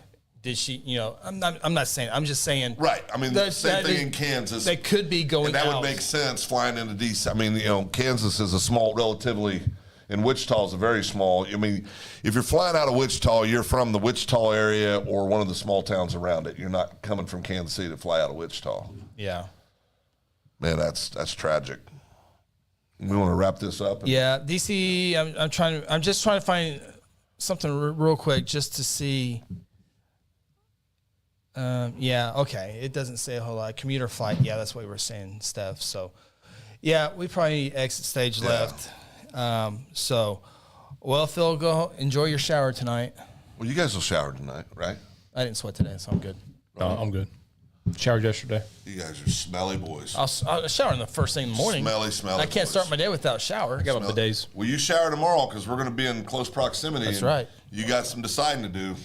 Did she? You know, I'm not saying. I'm just saying. Right. I mean, the same thing in Kansas. They could be going. And that out. would make sense flying into D.C. I mean, Kansas is a small, relatively, and Wichita is a very small. I mean, if you're flying out of Wichita, you're from the Wichita area or one of the small towns around it. You're not coming from Kansas City to fly out of Wichita. Yeah. Man, that's tragic. We want to wrap this up. Yeah, DC. I'm just trying to find something real quick just to see. Yeah. Okay. It doesn't say a whole lot. Commuter flight. Yeah, that's what we were saying, Steph. So, yeah, we probably need exit stage left. So, well, Phil, go enjoy your shower tonight. Well, you guys will shower tonight, right? I didn't sweat today, so I'm good. No, I'm good. Showered yesterday. You guys are smelly boys. I'll shower in the first thing in the morning. Smelly I can't boys. start my day without a shower. I got my bidets. Well, you shower tomorrow because we're going to be in close proximity. That's and right. You got some deciding to do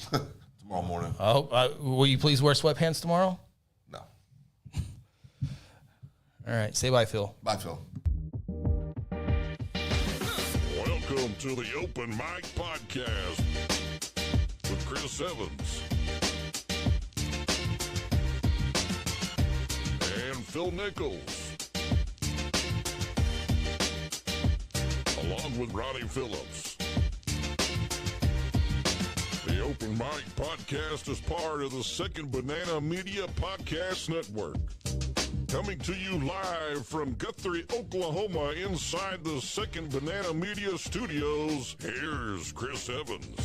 tomorrow morning. I hope. Will you please wear sweatpants tomorrow? No. All right. Say bye, Phil. Bye, Phil. Welcome to the Open Mic Podcast with Chris Evans and Phil Nichols, along with Ronnie Phillips. The Open Mic Podcast is part of the Second Banana Media Podcast Network. Coming to you live from Guthrie, Oklahoma, inside the Second Banana Media Studios, here's Chris Evans.